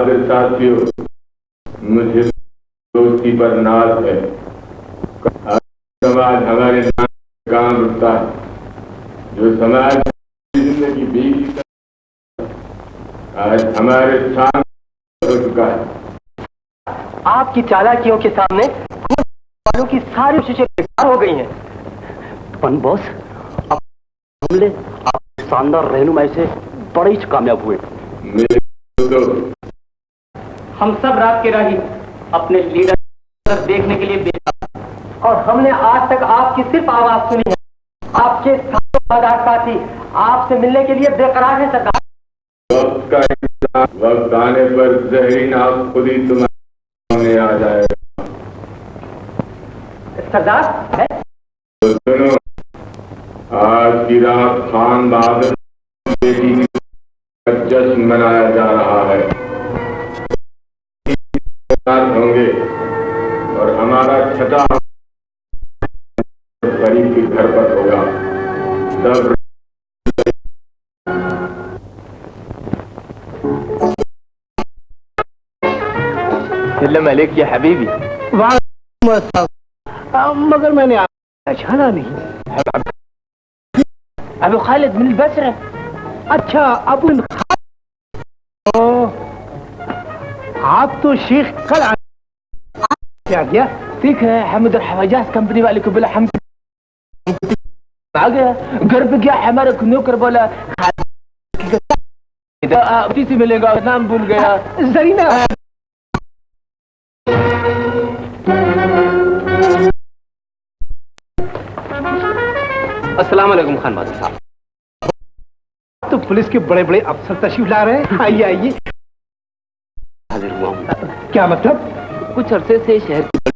बहादुर साथियों, मुझे दोस्ती पर नाज है। समाज हमारे नाम काम रुकता है। जो समाज जिंदगी बीती आज हमारे सामने हो चुका है। आपकी चालाकियों के सामने वालों की सारी कोशिशें बेकार हो गई हैं। पन बॉस, अब हमले आप शानदार रहनुमाई से बड़े ही कामयाब हुए। हम सब रात के राही अपने लीडर देखने के लिए बेताब, और हमने आज तक आपकी सिर्फ आवाज सुनी है। आपके वफादार साथी आपसे मिलने के लिए बेकरार है सरदार। वक्त आने पर जहरी नाव खुद ही तुम्हारे सामने आ जाएगा सरदार। तो सुनो, आज की रात खान बहादुर बेटी का जश्न मनाया जा रहा है। होंगे और हमारा छठा गरीब के घर पर होगा। सब मलिक या हबीबी, मगर मैंने पहचाना नहीं। अबू खालिद मिन बसरा। अच्छा, अबू आप तो शेख कल आ गया। ठीक है, हमद हवाजाज कंपनी वाले को बोला, हम आ गया। घर पे गया, हमारा नौकर बोला से मिलेगा, नाम भूल गया। जरीना। अस्सलाम वालेकुम खान बहादुर साहब। तो पुलिस के बड़े बड़े अफसर तशरीफ ला रहे हैं। आइए आइए। हाजिर हुआ हूं। क्या मतलब? कुछ अरसे से शहर के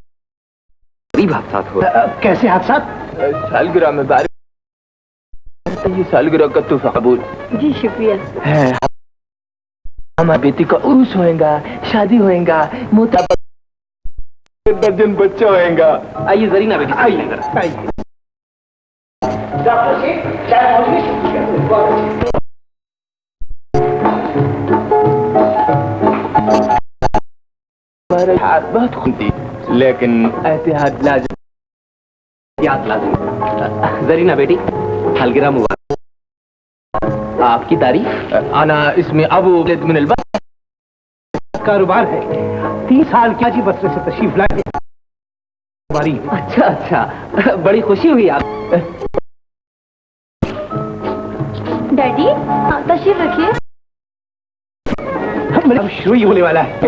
करीब हादसा हो। कैसे हादसा? सालगिरह में बारिश, ये सालगिरह का तोहफा कबूल। जी शुक्रिया। हमारी बेटी का उर्स होएगा, शादी होएगा, दर्जन बच्चा होएगा। आइए जरीना बेटी, आइए आइए। डॉक्टर शेख, चाय बहुत खुशी, लेकिन एहतियात लाजिम। लाजिम। जरीना बेटी, सालगिरह मुबारक। आपकी तारीफ? आना इसमें अबू मिन अल-बस कारोबार है। 30 साल की जी बसरे से तशरीफ लाए। अच्छा अच्छा, बड़ी खुशी हुई आप। डैडी तशरीफ रखिए। अब शुरू ही होने वाला है।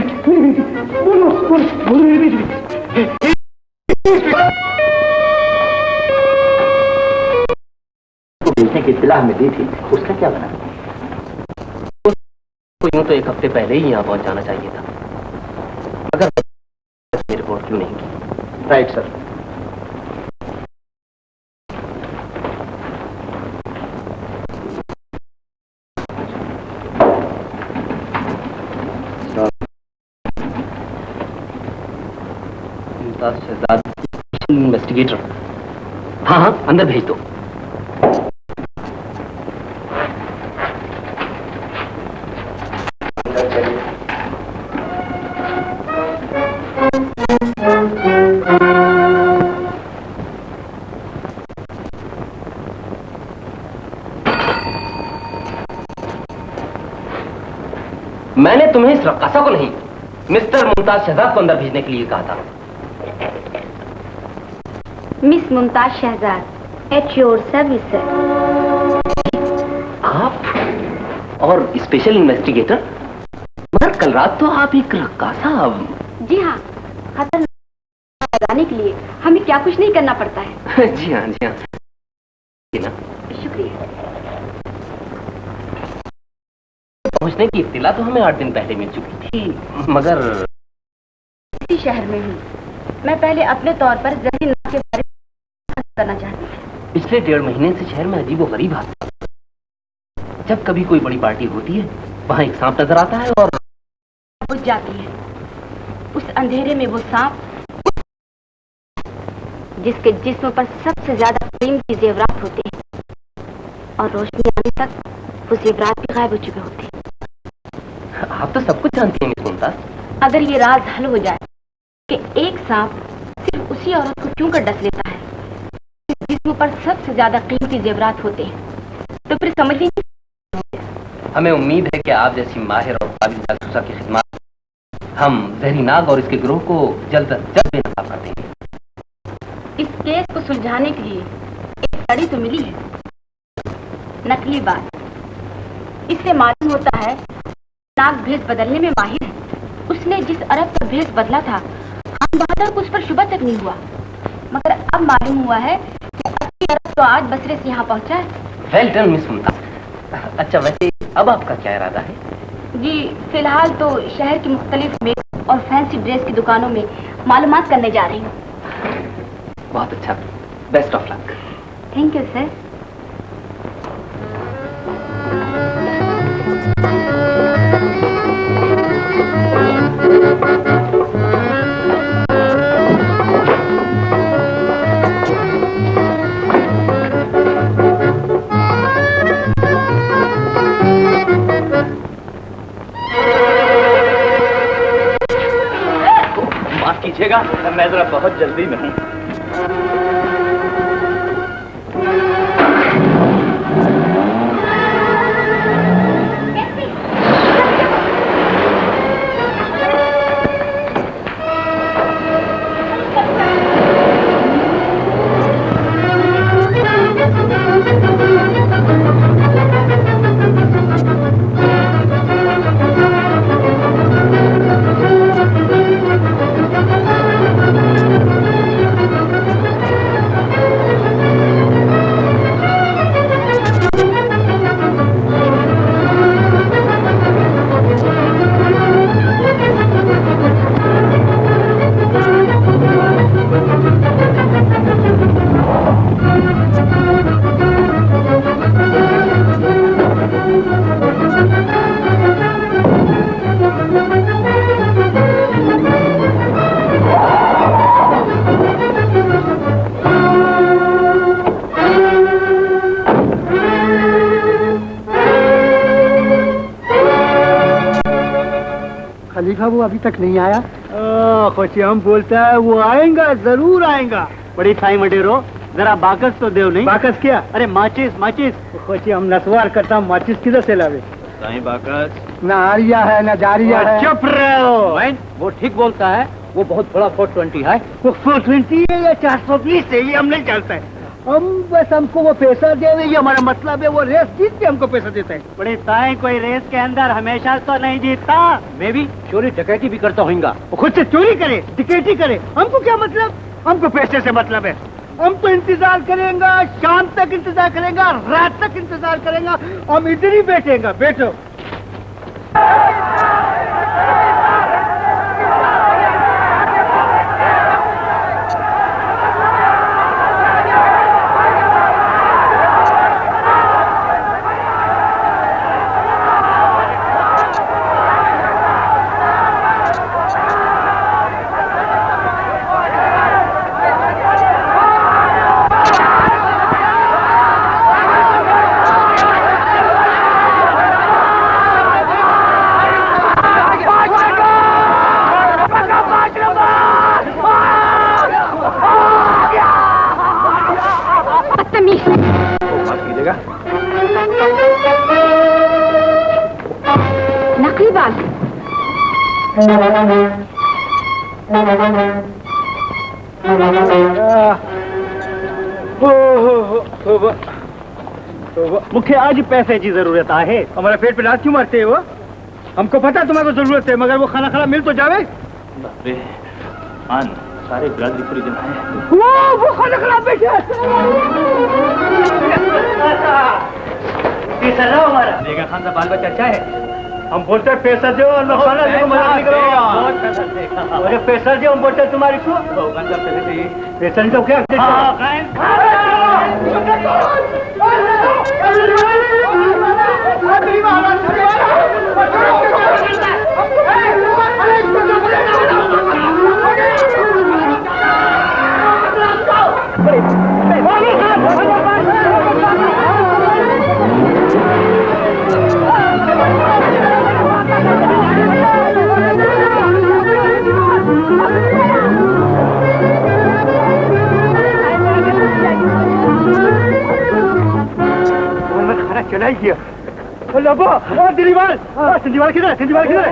बोलो बोलो बोलो मेरी बेटी। मिलने की इत्तला हमें दी थी, उसका क्या बना? यूं तो एक हफ्ते पहले ही यहाँ पहुंच जाना चाहिए था, अगर रिपोर्ट क्यों नहीं की? Right sir. इन्वेस्टिगेटर। हाँ हाँ, अंदर भेज दो। मैंने तुम्हें इस रक्कासा को नहीं, मिस्टर मुमताज शहजाद को अंदर भेजने के लिए कहा था। Miss Mumtaz Shahzad, at your service sir. आप और स्पेशल इन्वेस्टिगेटर? मगर कल रात तो आप एक रक्कासा। जी हाँ, खतरनाक लगाने के लिए हमें क्या कुछ नहीं करना पड़ता है। जी हाँ जी हाँ, शुक्रिया। पहुंचने की इत्तिला तो हमें 8 दिन पहले मिल चुकी थी, मगर इसी शहर में हूँ। मैं पहले अपने तौर पर जमीन के बारे में करना चाहती थी। पिछले 1.5 महीने से शहर में अजीब गरीब हादसा। जब कभी कोई बड़ी पार्टी होती है, वहाँ एक सांप नजर आता है और बुझ जाती है। उस अंधेरे में वो सांप, जिसके जिस्म पर सबसे ज्यादा कीमती जेवरात होते हैं, और रोशनी आने तक वो जेवरात भी गायब हो चुके होते हैं। आप तो सब कुछ जानती हैं मिस मुमताज। अगर ये राज हल हो जाए कि एक सांप सिर्फ उसी औरत को क्यों कर डस लेता है जिसमें पर सबसे ज्यादा कीमती जेवरात होते हैं, तो फिर समझ लीजिए। हमें उम्मीद है कि आप जैसी माहिर और काबिल जासूसा की खिदमत हम जहरी नाग और इसके गिरोह को जल्द बेनकाब कर देंगे। इस केस को सुलझाने के लिए एक कड़ी तो मिली है, नकली बात। इससे मालूम होता है नाग भेष बदलने में माहिर है। उसने जिस अरब पर भेष बदला था, खान बहादुर को उस पर शुबह तक नहीं हुआ, मगर अब मालूम हुआ है कि असली अरब तो आज बसरे से यहाँ पहुँचा है। Well done miss Mumtaz. अच्छा, वैसे अब आपका क्या इरादा है? जी, फिलहाल तो शहर की मुख्तलिफ मेकअप और फैंसी ड्रेस की दुकानों में मालूमात करने जा रही हूँ। बहुत अच्छा, best of luck. Thank you sir. माफ कीजिएगा, मैं जरा बहुत जल्दी में हूँ। खलीफा वो अभी तक नहीं आया? खुशियाम बोलता है वो आएगा, जरूर आएगा। बड़ी थाई मडेरो, जरा बाकस तो दे नहीं। बाकस क्या? अरे माचिस माचिस। खुशियाम नसवार करता, माचिस किधर से लावे? साईं बाकस ना आरिया है ना जारिया है। चुप रहो। वो ठीक बोलता है, वो बहुत बड़ा 420 है। वो 420 है या 420 है, ये हम नहीं जानते हैं। हम बस हमको वो पैसा दे, ये हमारा मतलब है। वो रेस जीत के हमको पैसा देता है। बड़े ताए कोई रेस के अंदर हमेशा तो नहीं जीतता। मैं भी चोरी डकैती भी करता हूँगा। खुद से चोरी करे डकैती करे, हमको क्या मतलब? हमको पैसे से मतलब है। हम तो इंतजार करेंगे, शाम तक इंतजार करेंगे, रात तक इंतजार करेंगे। हम इधर ही बैठेंगे। बैठो। नकली बाल। मुझे आज पैसे की जरूरत है। हमारा पेट पे लात क्यों मारते हो? हमको पता तुम्हारे जरूरत है, मगर वो खाना खाना मिल तो जावे। सारे बिरादरी पूरी जमा है। वो खाना खाना बैठे हमारा बेगा खान का बाल बच्चा अच्छा है। हम बोलते हैं पैसा दो और मैं खाना देखो, मजाक नहीं करो। अरे पैसा दो, हम बोलते हैं तुम्हारी को पैसे चाहिए। पैसा नहीं तो क्या? चला ही गया। दिलीवाल किधर है? दिलीवाल किधर है?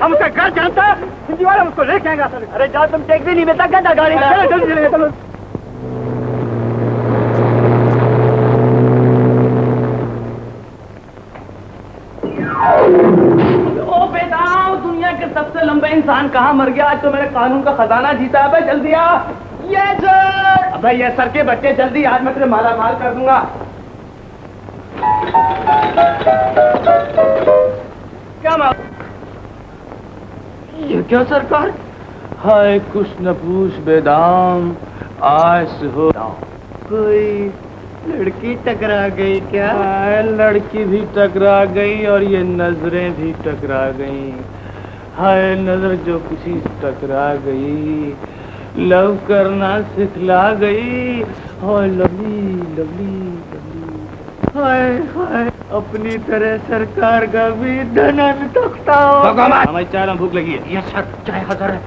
हम उसका घर जानता है। दिलीवाल हम उसको लेके आएंगे। अरे जाओ, तुम टैक्सी नहीं बेचा क्या गाड़ी? चलो। दुनिया के सबसे लंबे इंसान कहाँ मर गया? आज तो मैंने कानून का खजाना जीता है। जल्दी आ। ये सर। अबे ये सर के बच्चे जल्दी, आज मैं तुझे माला माल कर दूंगा। क्या माल? ये क्या सरकार? हाय कुछ न पूछ बेदाम, आज हो कोई लड़की टकरा गई क्या? लड़की भी टकरा गई और ये नजरें भी टकरा गई। हाय नजर जो किसी टकरा गई, लव करना सिखला गई। हाय लवली लवली लवली। हाय हाय अपनी तरह सरकार का भी धनन तख्ता। हमारी चाय में भूख लगी है। ये सर चाय हजार है।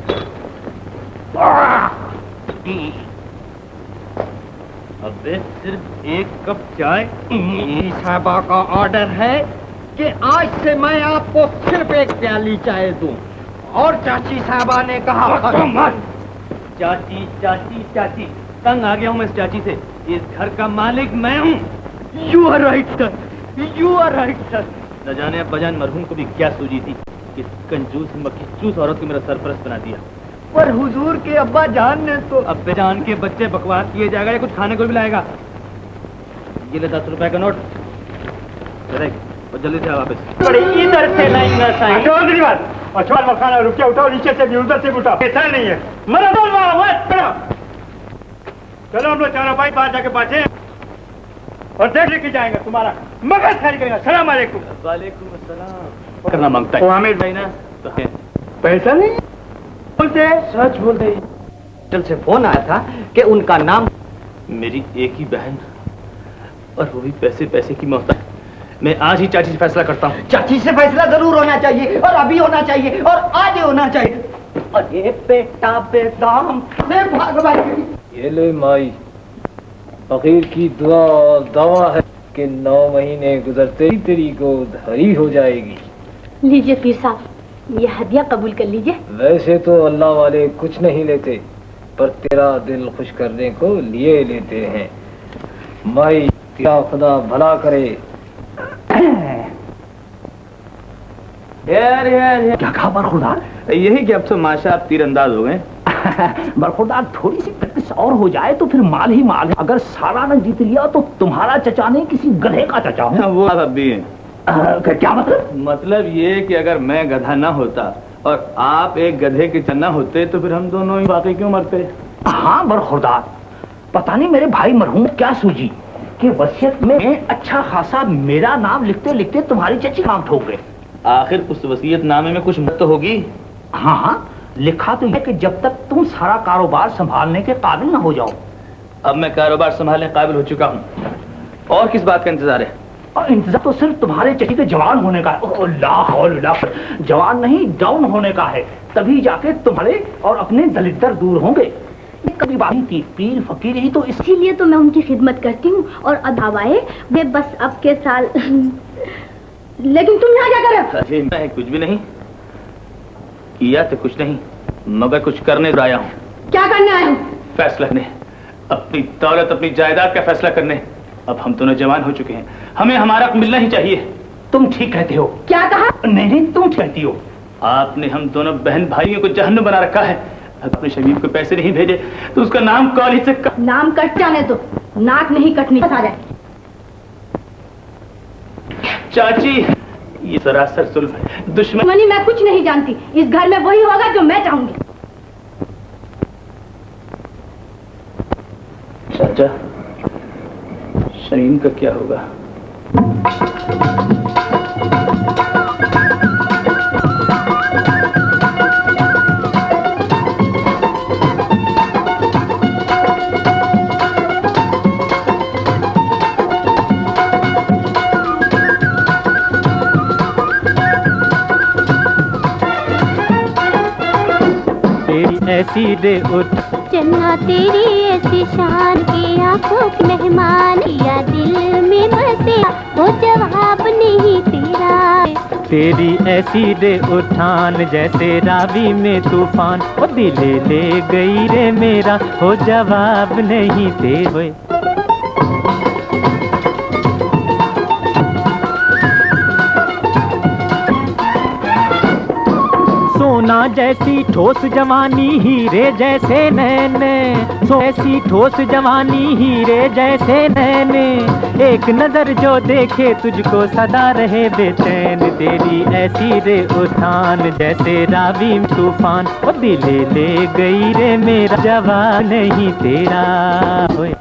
अबे सिर्फ एक कप चाय? साहबा का ऑर्डर है कि आज से मैं आपको सिर्फ एक प्याली चाय दूं। और चाची साहबा ने कहा चाची चाची चाची, तंग आ गया हूँ मैं इस चाची से। इस घर का मालिक मैं हूँ। You are right sir, you are right sir. न जाने अब बजान मरहूम को भी क्या सूझी थी कि कंजूस मक्खीचूस औरत को मेरा सरपरस्त बना दिया। पर हुजूर के अब्बा जान ने तो। अब जान के बच्चे बकवास किए जाएगा या कुछ खाने को भी लाएगा। ये ले 10 रुपए का नोट और जल्दी से वापस। बड़े इधर से नहीं ना साईं। अच्छा मखाना रुक जाओ, उठाओ नीचे से भी, उधर से भी उठाओ। ऐसा नहीं है मरा बोल चलो चलो, हम लोग चारों भाई बाहर जाके बांटे और देख लेके जाएंगे तुम्हारा मगज खाली करेगा। सलाम अलैकुम। वालेकुम अस्सलाम। करना मांगता है हामिद भाई ना तो पैसा नहीं बोलते, सच बोलते। होटल से फोन आया था कि उनका नाम। मेरी एक ही बहन और वो भी पैसे पैसे की मोहताज। मैं आज ही चाची से फैसला करता हूँ। चाची से फैसला जरूर होना चाहिए और अभी होना चाहिए और आज होना चाहिए। अरे बेटा बेदाम भागवान ये ले माई, फकीर की दुआ दवा है। कि 9 महीने गुजरते ही तेरी गोद हरी हो जाएगी। लीजिए पीर साहब, ये हदिया कबूल कर लीजिए। वैसे तो अल्लाह वाले कुछ नहीं लेते, पर तेरा दिल खुश करने को लिए लेते हैं। माई तेरा खुदा भला करे। यार क्या कहा बरखुरदार? यही कि अब तो माशा आप तीरंदाज हो गए। बरखुरदार, थोड़ी सी प्रैक्टिस और हो जाए तो फिर माल ही माल है। अगर सारा न जीत लिया तो तुम्हारा चचा नहीं किसी गधे का चचा हूँ। वो अब भी है। क्या मतलब? मतलब ये कि अगर मैं गधा ना होता और आप एक गधे के चन्ना होते तो फिर हम दोनों ही वाकई क्यों मरते? हाँ बरखुरदार, पता नहीं मेरे भाई मरहूम क्या सूझी कि वसीयत में अच्छा खासा मेरा नाम लिखते लिखते तुम्हारी चची नाम ठोक गए। आखिर उस वसीयत नामे में कुछ मत तो होगी। हाँ हाँ, लिखा तो है कि जब तक तुम सारा कारोबार संभालने के काबिल ना हो जाओ। अब मैं कारोबार संभालने काबिल हो चुका हूँ, और किस बात का इंतजार है? और इंतजार तो सिर्फ तुम्हारे चची के जवान होने का है। जवान नहीं, डाउन होने का है, तभी जाके तुम्हारे और अपने दलिद्दर दूर होंगे। कभी बात थी, पीर फकीर ही तो इसीलिए तो मैं उनकी खिदमत करती हूँ। और अब हवाए वे बस अब के साल। लेकिन तुम यहाँ क्या कर रहे हो? अरे मैं कुछ भी नहीं किया तो कुछ नहीं, मगर कुछ करने तो आया हूँ। क्या करने आए हो? फैसला करने, अपनी दौलत अपनी जायदाद का फैसला करने। अब हम दोनों जवान हो चुके हैं, हमें हमारा मिलना ही चाहिए। तुम ठीक कहते हो। क्या कहा? नहीं, तुम कहती हो। आपने हम दोनों बहन भाइयों को जहन्नुम बना रखा है। अपने शरीफ को पैसे नहीं भेजे तो उसका नाम कॉलेज से नाम कट जाने दो, नाक नहीं कटनी। बता जाए चाची, ये सरासर जुल्म है, दुश्मनी। मैं कुछ नहीं जानती, इस घर में वही होगा जो मैं चाहूंगी। चाचा, शरीन का क्या होगा? ऐसी दे उठ चन्ना तेरी ऐसी शान की आंखों की मेहमान या दिल में बसे वो जवाब नहीं तेरा। तेरी ऐसी दे उठान जैसे रावी में तूफान, ओ दिल ले गई रे मेरा, हो जवाब नहीं तेरे। सोना जैसी ठोस जवानी हीरे जैसे नैने, ऐसी ठोस जवानी हीरे जैसे नैने, एक नजर जो देखे तुझको सदा रहे बेचैन। तेरी ऐसी रे उठान जैसे रावी में तूफान, ओ दिल ले गई रे मेरा, जवाब नहीं तेरा।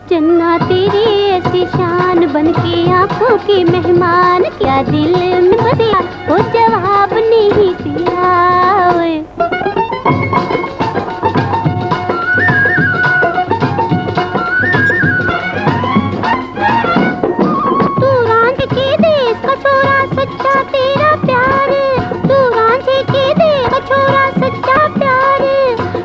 चन्ना तेरी ऐसी शान बन के आंखों की मेहमान, क्या दिल में बसे वो जवाब नहीं तेरा। तू रांझे के देश का छोरा सच्चा तेरा प्यार, तू रांझे के देश का छोरा सच्चा प्यार,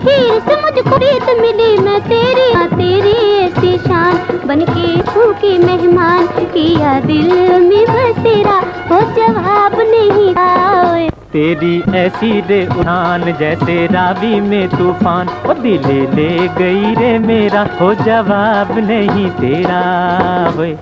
हीर से मुझको रीत मिली मैं तेरी ऐसी शान बन के तू की मेहमान, किया दिल में बसेरा वो जवाब नहीं आए। तेरी ऐसी दे उठान जैसे रावी में तूफान, ओ दिल ले गई रे मेरा, हो जवाब नहीं तेरा। वे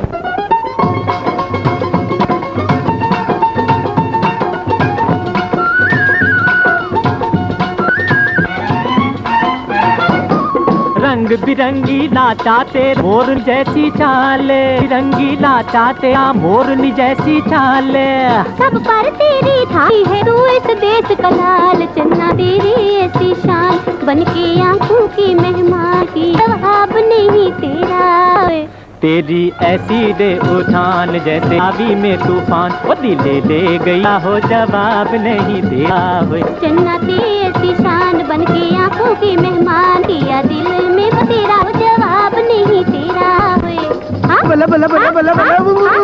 रंग बिरंगी नाचाते मोर जैसी चाले, बिरंगी नाचाते मोरनी जैसी चाले, सब पर तेरी थाई है तू इस देश का लाल। चन्ना तेरी ऐसी शान बन के आंखों की मेहमान, की जवाब नहीं तेरा। तेरी ऐसी दे उठान जैसे रावी में तूफान, ओ दिल ले गया, हो जवाब नहीं तेरा। चन्ना तेरी ऐसी शान बन के आंखों की मेहमान, किया दिल में बसेरा हो जवाब नहीं तेरा। बल्ला बल्ला बल्ला बल्ला बल्ला।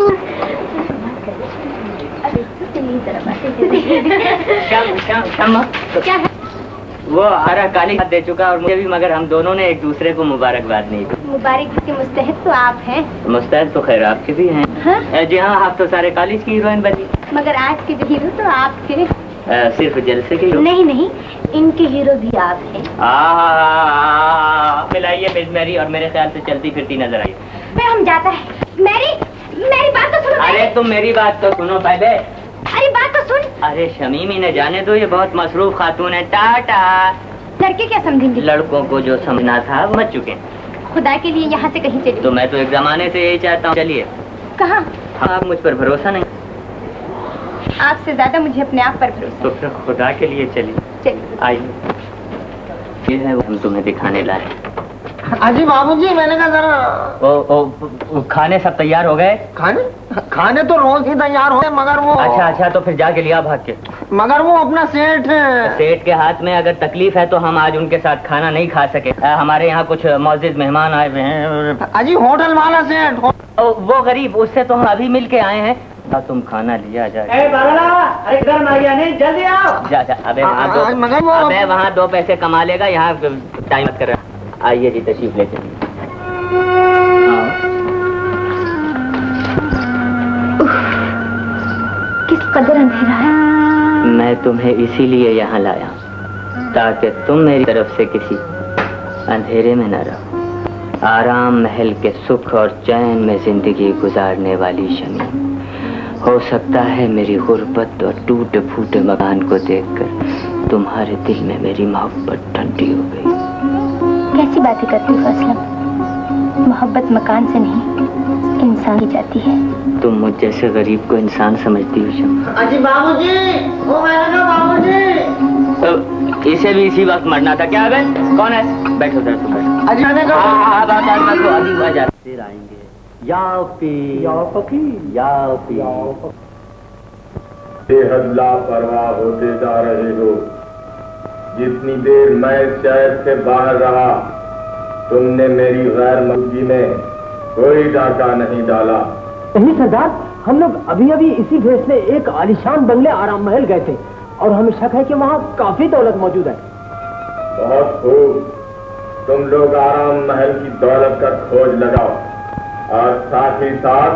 क्या है? वो आरा काली हाथ दे चुका और मुझे भी, मगर हम दोनों ने एक दूसरे को मुबारकबाद नहीं दी। मुबारक के मुस्तहिक तो आप हैं। मुस्तैद तो खैर आपके भी हैं। हाँ? जी हाँ, आप तो सारे कॉलेज की हीरोइन बनी। मगर आज के जो हीरो तो आपके सिर्फ जलसे के हीरो? नहीं नहीं, इनके हीरो भी आप हैं। मिलाइए मिस मैरी और मेरे ख्याल से चलती फिरती नजर आई। मैं हम जाता है। मेरी बात तो सुनो। अरे तुम मेरी बात तो सुनो पहले। अरे बात तो सुन। अरे शमीमी ने जाने दो, ये बहुत मसरूफ खातून है। टाटा। लड़के क्या समझेंगे? लड़कों को जो समझना था वो मच चुके हैं। खुदा के लिए यहाँ से कहीं चलिए। तो मैं तो एक जमाने से यही चाहता हूँ। चलिए। कहाँ? हाँ, आप मुझ पर भरोसा नहीं? आपसे ज्यादा मुझे अपने आप पर भरोसा। तो फिर खुदा के लिए चलिए। चलिए। आइए, ये है वो हम तुम्हें दिखाने लाए। अजी बाबूजी, मैंने कहा जरा ओ, खाने सब तैयार हो गए? खाने तो रोज ही तैयार हो, मगर वो अच्छा, तो फिर जाके लिया भाग के। मगर वो अपना सेठ के हाथ में अगर तकलीफ है तो हम आज उनके साथ खाना नहीं खा सके। हमारे यहाँ कुछ मौजूद मेहमान आए हुए हैं। अजी होटल वाला सेठ। वो गरीब, उससे तो हम अभी मिल के आए हैं। तुम खाना लिया जाए। अरे गर्म आ गया, नहीं जल्दी आओ। जा अबे वहाँ दो पैसे कमा लेगा, यहाँ टाइम मत कर। आइए जी, तशरीफ ले चलिए। किस कदर अंधेरा है। मैं तुम्हें इसीलिए यहाँ लाया ताकि तुम मेरी तरफ से किसी अंधेरे में न रहो। आराम महल के सुख और चैन में जिंदगी गुजारने वाली शमी, हो सकता है मेरी गुर्बत और टूटे फूटे मकान को देखकर तुम्हारे दिल में मेरी मोहब्बत ठंडी हो गई। कैसी बातें करती हो असलम? मोहब्बत मकान से नहीं, इंसान की जाती है। तुम मुझ जैसे गरीब को इंसान समझती हो शमी? अजी बाबूजी, ओ मैंने कहा बाबूजी। तो इसे भी इसी वक्त मरना था क्या? कौन है? बैठो तुम बैठो। अजी मैंने कहा फिर आएंगे। बेहद लापरवाह होते जा रहे हो। जितनी देर मैं शहर से बाहर रहा, तुमने मेरी गैर मौजूदगी में कोई डाका नहीं डाला। नहीं सरदार, हम लोग अभी अभी इसी भेष में एक आलीशान बंगले आराम महल गए थे और हमें शक है कि वहाँ काफी दौलत मौजूद है। बहुत खूब, तुम लोग आराम महल की दौलत का खोज लगाओ और साथ ही साथ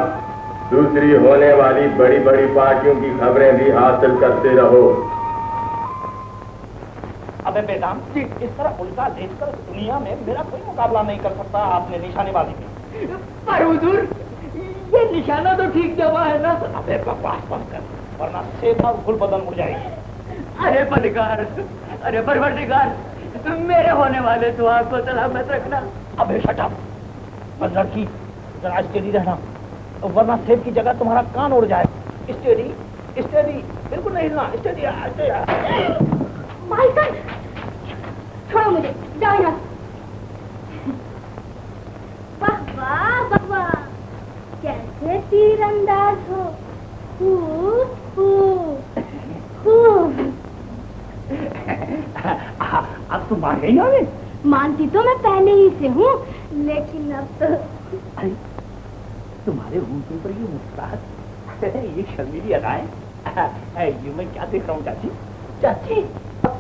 दूसरी होने वाली बड़ी बड़ी पार्टियों की खबरें भी हासिल करते रहो। अबे बेदाम, इस तरह उल्टा देखकर दुनिया में मेरा कोई मुकाबला नहीं कर सकता आपने निशानेबाजी में। पर हुजूर, ये निशाना तो ठीक जमा है ना? अबे बकवास बंद कर, वरना सेना फुल बदन उड़ जाएगी। अरे परवरदिगार, अरे परवरदिगार, मेरे होने वाले दुआ को सलामत रखना। अबे शट अप, पर लड़की जरा स्टेडी रहना, वरना सेब की जगह तुम्हारा कान उड़ जाए। स्टेडी स्टेडी, बिल्कुल नहीं हिलना। स्टेडी। भाई साहब, छोड़ो मुझे, जाओ यहाँ। वाह वाह वाह वाह, कैसे तीरंदाज हो। अब तुम मान गई हमें? मानती तो मैं पहले ही से हूँ, लेकिन अब तो अरे तुम्हारे मुंह पर ये मुस्कुराहट, ये शर्मीली अदाएं, ये मैं क्या देख रहा हूँ चाची? चाची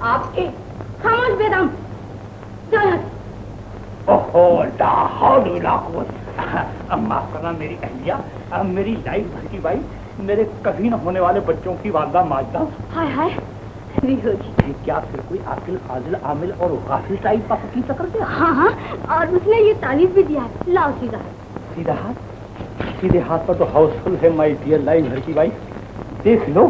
आपके खामोश बेदम, जाओ यहाँ। ओहो माफ करना मेरी अहलिया, मेरी लाइफ भर की बाई, मेरे कभी न होने वाले बच्चों की वालदा माजदा। हाय हाय, होगी। क्या फिर कोई आकिल फाजिल आमिल और गाफिल टाइप का फकीर टक्कर गया? हाँ हाँ, और उसने ये तालीफ भी दिया है। लाओ सीधा सीधा हाथ, सीधे हाथ पर तो हाउसफुल है माय डियर लाइफ भर की बाई। देख लो,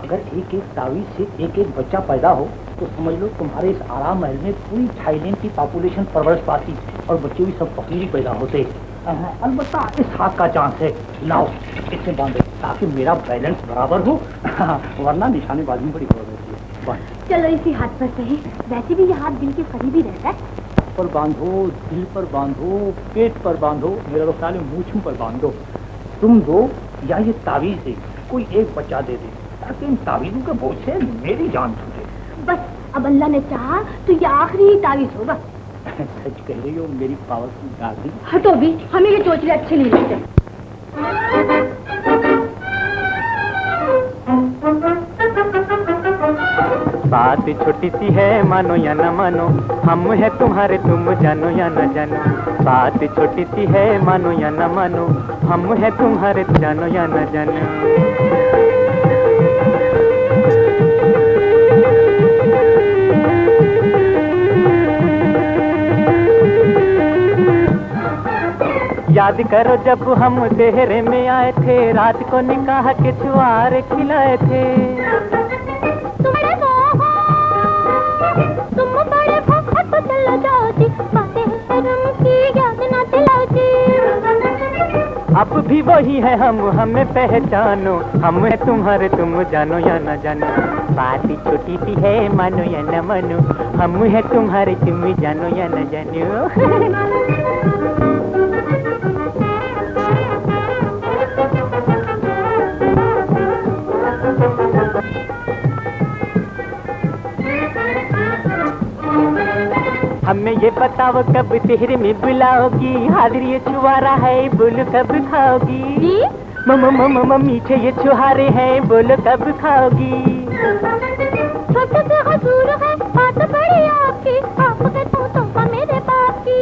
अगर एक एक तावीज से एक एक बच्चा पैदा हो तो समझ लो तुम्हारे इस आराम महल में पूरी थाईलैंड की पॉपुलेशन परवरिश पाती और बच्चे भी सब फकीर ही पैदा होते। अलबत्ता इस हाथ का चांस है, लाओ इससे बांधो ताकि मेरा बैलेंस बराबर हो, वरना निशानेबाजी में बड़ी प्रॉब्लम होती है। चलो इसी हाथ पर सही, वैसे भी ये हाथ दिल के करीब ही रहता है। पर बांधो, दिल पर बांधो, पेट पर बांधो, मेरा तो ख्याल है मूंछों पर बांधो। तुम दो या ये तावीज दे, कोई एक बच्चा दे दे ताकि इन तावीजों के बोझ से मेरी जान छूटे। बस अब अल्लाह ने चाहा तो ये आखिरी ही तावीज होगा। सच कह रही हो मेरी पावरफुल दादी। हटो भी, हमें ये चोचले अच्छे नहीं लगते। बात छोटी सी है मानो या न मानो, हम है तुम्हारे तुम जानो या न जानो। बात छोटी सी है मानो या न मानो, हम है तुम्हारे जानो या न जानो। याद करो जब हम तेरे में आए थे, रात को निकाह के छुआरे खिलाए थे। तुम बड़े भक्त चल जाओ जी, बातें शर्म की याद ना दिलाओ जी। अब भी वही है हम, हमें पहचानो, हम है तुम्हारे तुम जानो या न जानो। बात छोटी सी है मानो या न मानो, हम है तुम्हारे तुम जानो या न जानो। हमें ये बताओ कब तेरे में बुलाओगी, हाजिर ये छुआरा है बोलो कब खाओगी। मीठे ये छुहारे हैं बोलो कब खाओगी। छोटे से हजूर है बात बड़ी आपकी, आपके तो मेरे बाप की।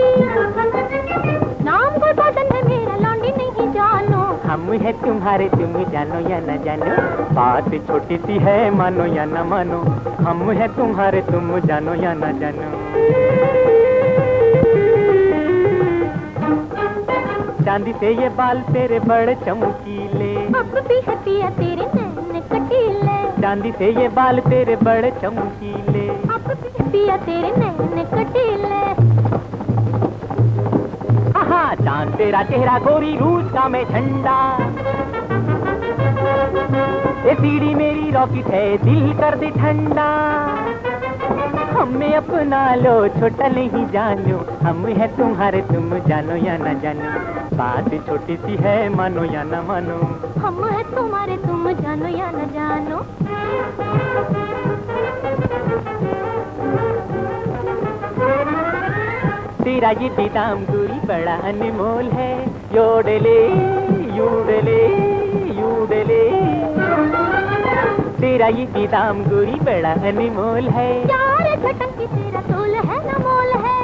नाम कोई बदन है मेरा लौंडी नहीं जानो, हम है तुम्हारे तुम जानो या न जानो। बात छोटी सी है मानो या न मानो, हम है तुम्हारे तुम जानो या न जानो। चांदी से ये बाल तेरे बड़े चमकीले, अब भी है पिया तेरे नैन कटीले। चांदी से ये बाल तेरे बड़े चमकीले, अब भी है पिया तेरे नैन कटीले। आहा चांद तेरा चेहरा गोरी रूस का मैं झंडा। ये सीढ़ी मेरी रॉकेट है दिल कर दे ठंडा। हमें अपना लो छोटा नहीं जानो, हम है तुम्हारे तुम जानो या न जानो। बात छोटी सी है मानो या न मानो, हम है तुम्हारे तुम जानो या न जानो। तेरा ये बेदाम गोरी बड़ा अनमोल है, योडले यूडले यूडले। तेरा ये बेदाम गोरी बड़ा अनमोल है, यार झटक की तेरा तोल है न मोल है।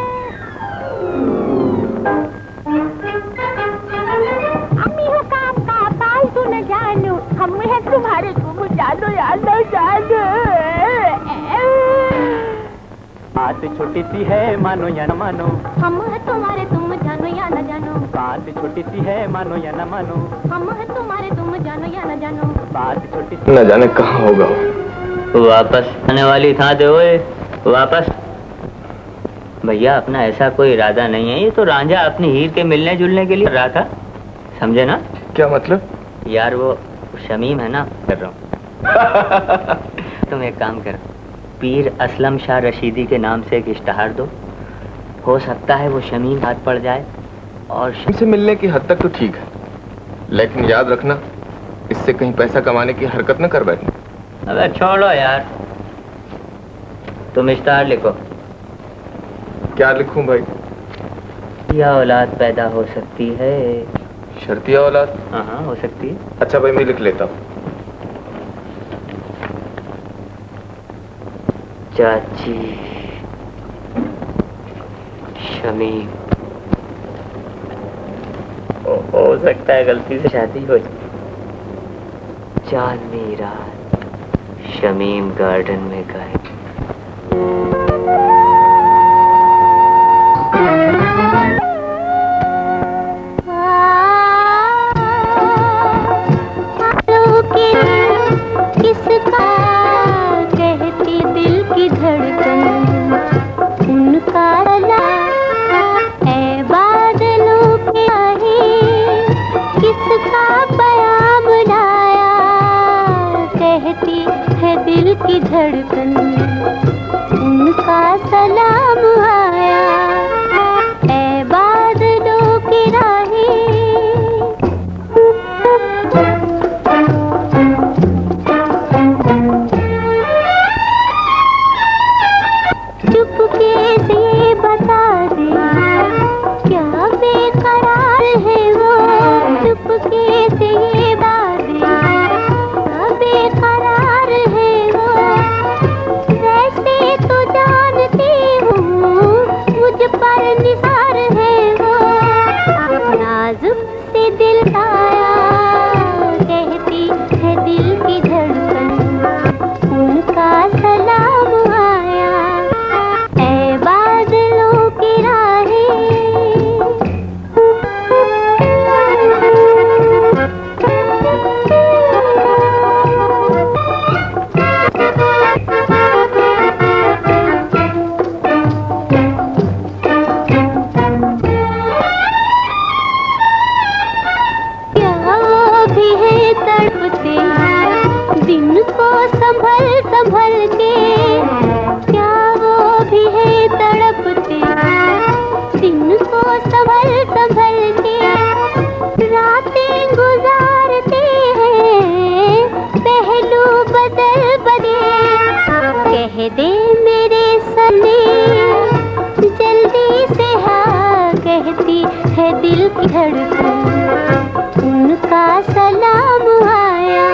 अम्मी हो काम का बाल तू न जानो, हम है तुम्हारे तुम जानो या न जानो। बात छोटी सी है मानो या न मानो, हम है तुम्हारे तुम जानो या न जानो। बात छोटी सी है मानो या न मानो, हम है तुम्हारे तुम जानो या न जानो। बात छोटी सी न जाने कहाँ होगा। वापस आने वाली था दे ओए वापस। भैया अपना ऐसा कोई इरादा नहीं है, ये तो रांझा अपनी हीर के मिलने जुलने के लिए रहा था, समझे ना? क्या मतलब? यार वो शमीम है ना, कर रहा हूँ। तुम एक काम करो, पीर असलम शाह रशीदी के नाम से एक इश्तहार दो, हो सकता है वो शमीम हाथ पड़ जाए। और इनसे मिलने की हद तक तो ठीक है, लेकिन याद रखना इससे कहीं पैसा कमाने की हरकत न कर बैठना। अबे छोड़ो यार, तुम इश्तहार लिखो। क्या लिखूं भाई? या औलाद पैदा हो सकती है। शर्तिया औलाद? हाँ हो सकती है। अच्छा भाई मैं लिख लेता हूँ। चाची शमीम, हो सकता है गलती से शादी हो जाए। चांदनी रात शमीम गार्डन में गए। किसका कहती दिल की धड़कन, उनका है बादलों के आहे, किसका पैगाम लाया, कहती है दिल की धड़कन, उनका सलाम आया, है बादलों की राहें। चुपके से बता दे क्या बेकरार है वो, चुपके से ये बात दे क्या बेकरार है वो, संभल संभल के रातें गुजारते हैं, पहलू बदल बदल। कह दे मेरे सने जल्दी से हाँ, कहती है दिल की धड़कन, उनका सलाम आया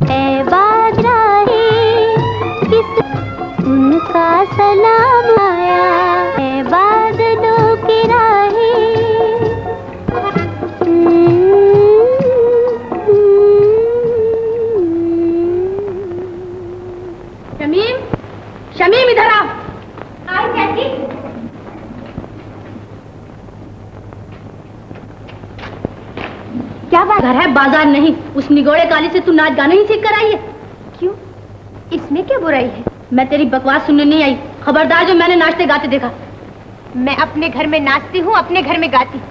है बादराहे किस, उनका सलाम आया है बादलों की राहे। शमीम, शमीम इधर आओ। आई चाची। क्या बात? घर है बाजार नहीं, उस निगोड़े काली से तू नाच गाना ही सीख कर आई है। क्यों, इसमें क्या बुराई है? मैं तेरी बकवास सुनने नहीं आई, खबरदार जो मैंने नाचते गाते देखा। मैं अपने घर में नाचती हूँ, अपने घर में गाती,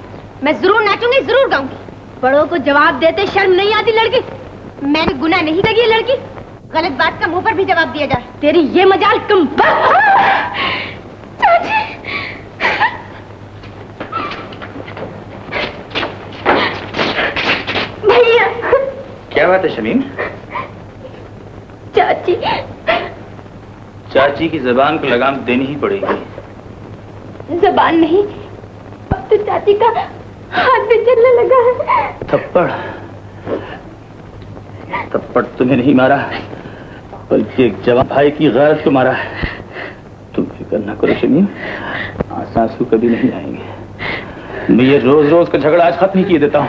मैं जरूर नाचूंगी, जरूर गाऊंगी। बड़ों को जवाब देते शर्म नहीं आती लड़की? मैंने गुनाह नहीं लगी लड़की, गलत बात का मुंह पर भी जवाब दिया जाए। तेरी ये मजाल कम। चाची, भैया। क्या बात है शमीम? चाची, चाची की जबान को लगाम देनी ही पड़ेगी। जबान नहीं, अब तो चाची का हाथ भी चलने लगा है। थप्पड़, थप्पड़ तुम्हें नहीं मारा, बल्कि एक जवान भाई की गैरत को मारा है। तुम फिक्र न करो शमीम, आंसू कभी नहीं आएंगे। मैं ये रोज रोज का झगड़ा आज खत्म ही किए देता हूँ।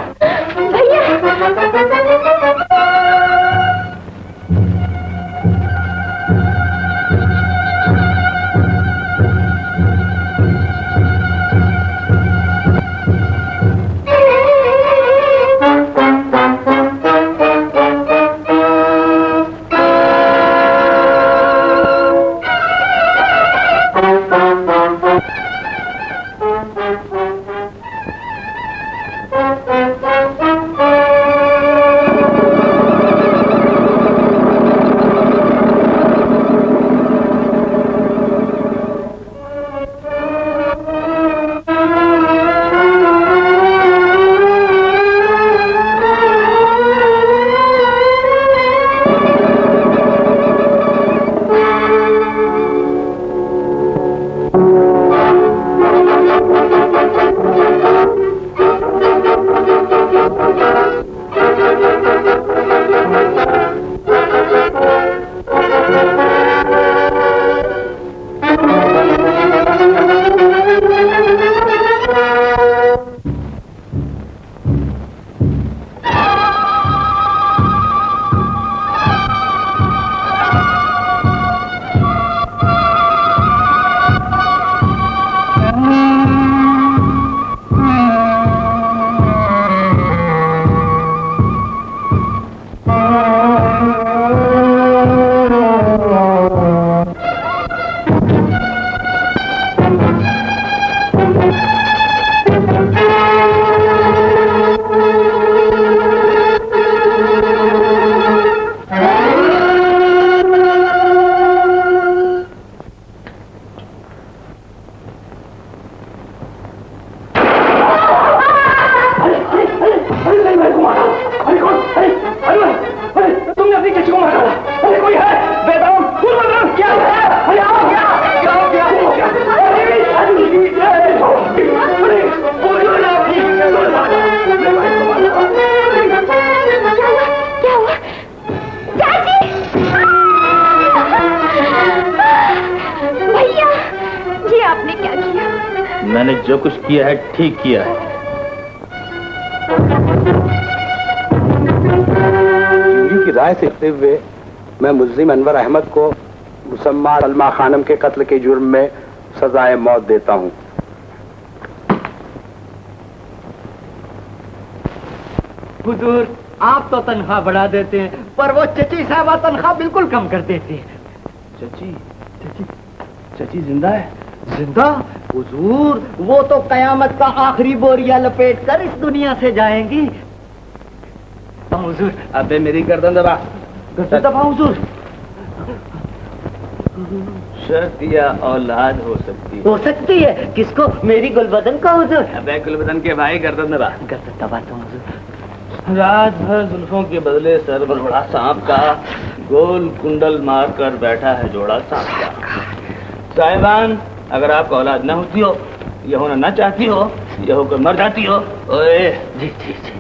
मैंने जो कुछ किया है ठीक किया है। जूरी की राय से देखते हुए मैं मुल्जिम अनवर अहमद को मुसम्मा सलमा खानम के कत्ल के जुर्म में सजाए मौत देता हूँ। हुजूर, आप तो तनख्वाह बढ़ा देते हैं, पर वो चची साहबा तनख्वाह बिल्कुल कम कर देती है। चची, चची, चची जिंदा है? जिंदा? हुजूर, वो तो कयामत का आखिरी बोरिया लपेट कर इस दुनिया से जाएंगी। हुजूर, अबे मेरी गर्दन दबा। गर्दन दबा हुजूर। शर्त या औलाद हो सकती है। हो सकती है। किसको? मेरी गुलबदन का हुजूर। अबे गुलबदन के भाई गर्दन दबा। गर्दन दबा तो हुजूर। रात भर जुल्फों के बदले सर पर बड़ा सांप का गोल कुंडल मार कर बैठा है जोड़ा सांप का। साहिबान, अगर आपको औलाद न होती हो, यह होना न चाहती हो, यह होकर मर जाती हो, ओए जी जी जी,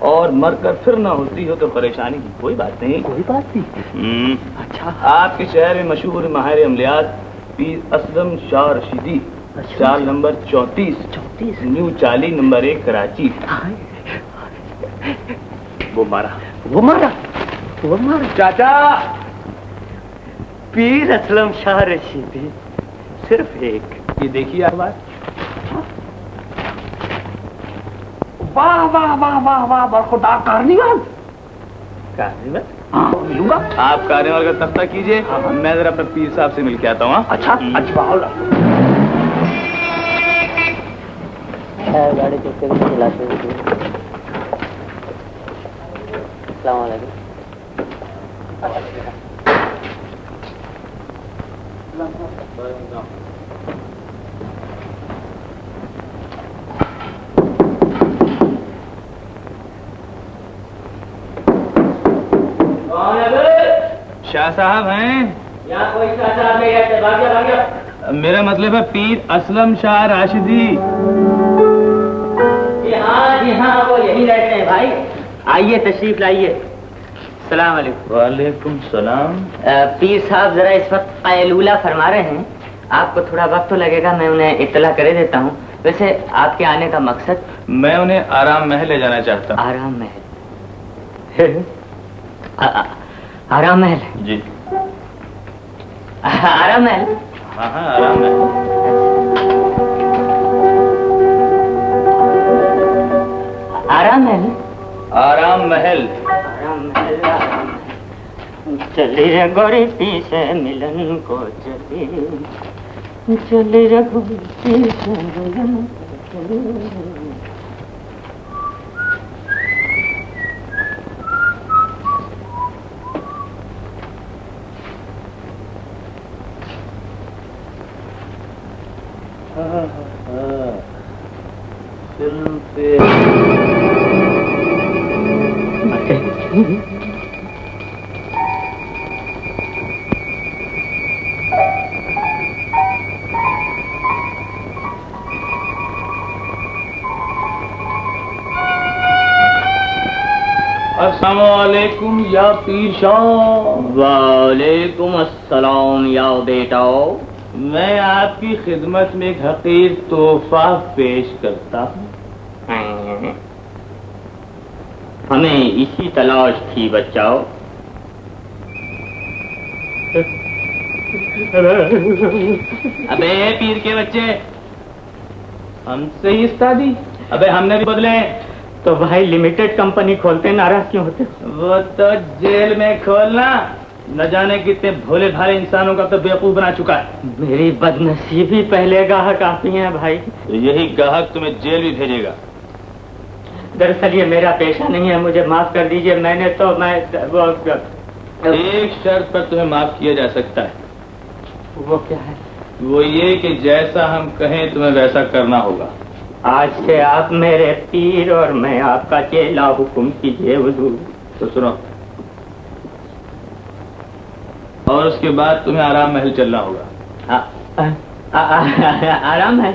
और मरकर फिर न होती हो तो परेशानी की कोई बात नहीं। कोई बात नहीं। अच्छा, आपके शहर में मशहूर माहिर अमलियात पीर असलम शाह रशीदी, चाल नंबर 34 न्यू चाली नंबर 1 कराची। वो मारा चाचा। पीर असलम शाह रशीदी, सिर्फ एक। ये देखिए आप बात। वाह वाह वाह वाह वाह, बरखुदा कार्निवल। हाँ, मिलूंगा। आप कार्निवल का तख्ता कीजिए, मैं जरा अपने पीर साहब से मिल के आता हूँ। अच्छा गाड़ी चलाते हुए। शाह साहब हैं? यहाँ कोई शाह साहब नहीं है। भाग्य मेरा मतलब है पीर असलम शाह राशिदी। जी हाँ, वो यही रहते हैं भाई। आइए, तशरीफ लाइए। सलाम अलैकुम। वालेकुम सलाम। पीर साहब जरा इस वक्त क़ैलूला फरमा रहे हैं। आपको थोड़ा वक्त तो लगेगा, मैं उन्हें इत्तला कर देता हूँ। वैसे आपके आने का मकसद? मैं उन्हें आराम महल ले जाना चाहता हूँ। आराम महल? आराम महल? जी। आराम महल? हाँ हाँ, आराम महल। आराम महल? आराम महल। आराम महल, आराम महल। चले रे गोरी पीछे मिलन को चले, चले रे गोरी पीछे मिलन को चले। फिल्म पे अस्सलामुअलैकुम या पीर शाह। वालेकुम अस्सलाम या बेटा। मैं आपकी खिदमत में एक हकीर तोहफा पेश करता हूँ। हमें इसी तलाश थी बच्चाओ। अबे पीर के बच्चे, हमसे ही उस्तादी? अबे हमने भी बदले। तो भाई लिमिटेड कंपनी खोलते, नाराज क्यों होते? वो तो जेल में खोलना, न जाने कितने भोले भाले इंसानों का तो बेवकूफ बना चुका है। मेरी बदनसीबी, पहले गाहक आप ही हैं भाई। यही गाहक तुम्हें जेल भी भेजेगा। दरअसल ये मेरा पेशा नहीं है, मुझे माफ कर दीजिए। मैंने तो एक शर्त पर तुम्हें माफ किया जा सकता है। वो क्या है? वो ये कि जैसा हम कहें तुम्हें वैसा करना होगा। आज से आप मेरे पीर और मैं आपका चेला, हुक्म कीजिए हुजूर। तो सुनो, और उसके बाद तुम्हें आराम महल चलना होगा। आराम है?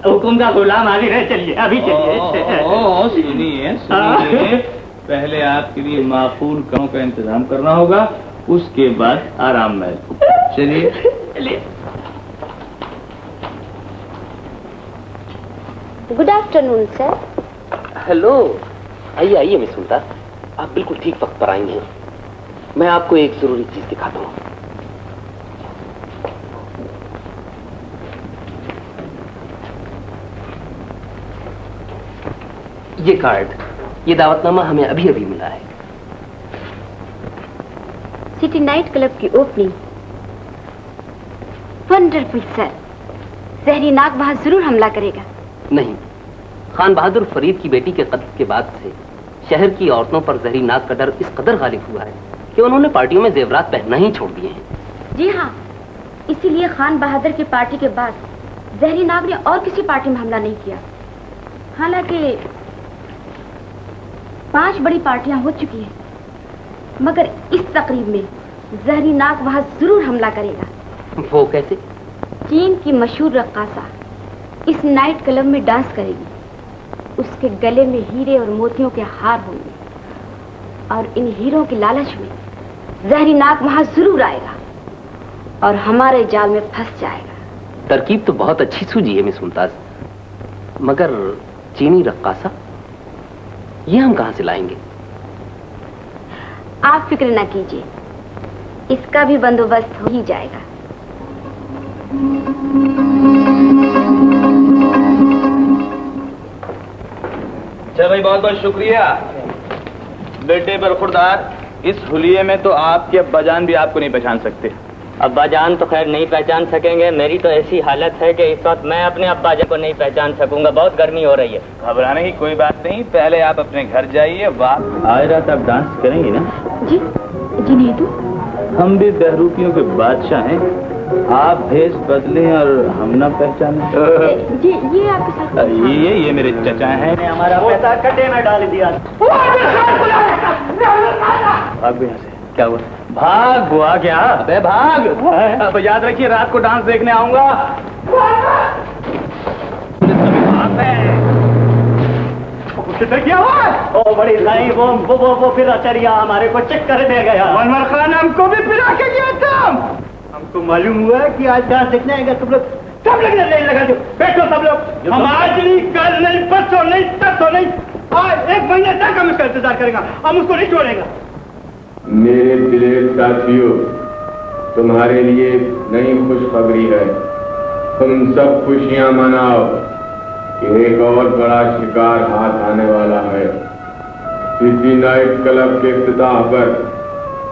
हुक्म का गुलाम आगे रहे, चलिए अभी चलिए। सुनिए, पहले आपके लिए माकूल कामों का इंतजाम करना होगा, उसके बाद आराम महल। चलिए। Good afternoon sir. हेलो। आइए आइए मिस सुल्तान, आप बिल्कुल ठीक वक्त पर आई हैं। मैं आपको एक जरूरी चीज दिखाता हूँ। ये कार्ड, ये दावतनामा हमें अभी अभी मिला है। सिटी नाइट क्लब की ओपनिंग। Wonderful sir. जहरी नाग वहां जरूर हमला करेगा। नहीं, खान बहादुर फरीद की बेटी के कत्ल के बाद से शहर की औरतों पर जहरी नाग का डर इस कदर गालिब हुआ है कि उन्होंने पार्टियों में जेवरात पहनना ही छोड़ दिए हैं। जी हाँ, इसीलिए खान बहादुर की पार्टी के बाद जहरी नाग ने और किसी पार्टी में हमला नहीं किया। हालांकि 5 बड़ी पार्टियां हो चुकी हैं, मगर इस तकरीब में जहरी नाग वहां जरूर हमला करेगा। वो कैसे? चीन की मशहूर रक्कासा इस नाइट क्लब में डांस करेगी। उसके गले में हीरे और मोतियों के हार होंगे और इन हीरों की लालच में जहरी नाग वहां जरूर आएगा और हमारे जाल में फंस जाएगा। तरकीब तो बहुत अच्छी सूझी है मिस मुमताज, मगर चीनी रक्कासा ये हम कहां से लाएंगे? आप फिक्र न कीजिए, इसका भी बंदोबस्त हो ही जाएगा। चलो भाई, बहुत बहुत शुक्रिया। बेटे बरखुरदार, इस हुलिये में तो आपके अब्बाजान भी आपको नहीं पहचान सकते। अब्बाजान तो खैर नहीं पहचान सकेंगे। मेरी तो ऐसी हालत है कि इस वक्त मैं अपने अब्बाजान को नहीं पहचान सकूंगा। बहुत गर्मी हो रही है। घबराने की कोई बात नहीं, पहले आप अपने घर जाइए। वाह, आज रात आप डांस करेंगी ना? जी जी नहीं तो हम भी बहरूपियों के बादशाह हैं। आप भेष बदलें और हम ना पहचाने। जी ये आपके साथ ये मेरे चचा हैं। हमारा पैसा कटे में डाल दिया। भाग यहाँ से। क्या हुआ? भाग हुआ क्या? अबे भाग। अब याद रखिए, रात को डांस देखने आऊंगा। किधर क्या हुआ? ओ बड़ी साईं, वो फिर अचरिया हमारे को चेक कर दे गया। मनवर खान हमको भी फिरा के गया था। हमको मालूम हुआ कि आज डांस देखने आएगा। सब लोग नहीं लगा दो। बैठो सब लोग। हम आज नहीं, कल नहीं, परसों नहीं, तरसों नहीं, आज 1 महीने तक हम इसका इंतजार करेंगे। हम उसको नहीं छोड़ेंगे। मेरे दिलेर साथियों, तुम्हारे लिए नई खुशखबरी है। तुम सब खुशियां मनाओ कि एक और बड़ा शिकार हाथ आने वाला है। इसी नाइट क्लब के इफ्तिताह पर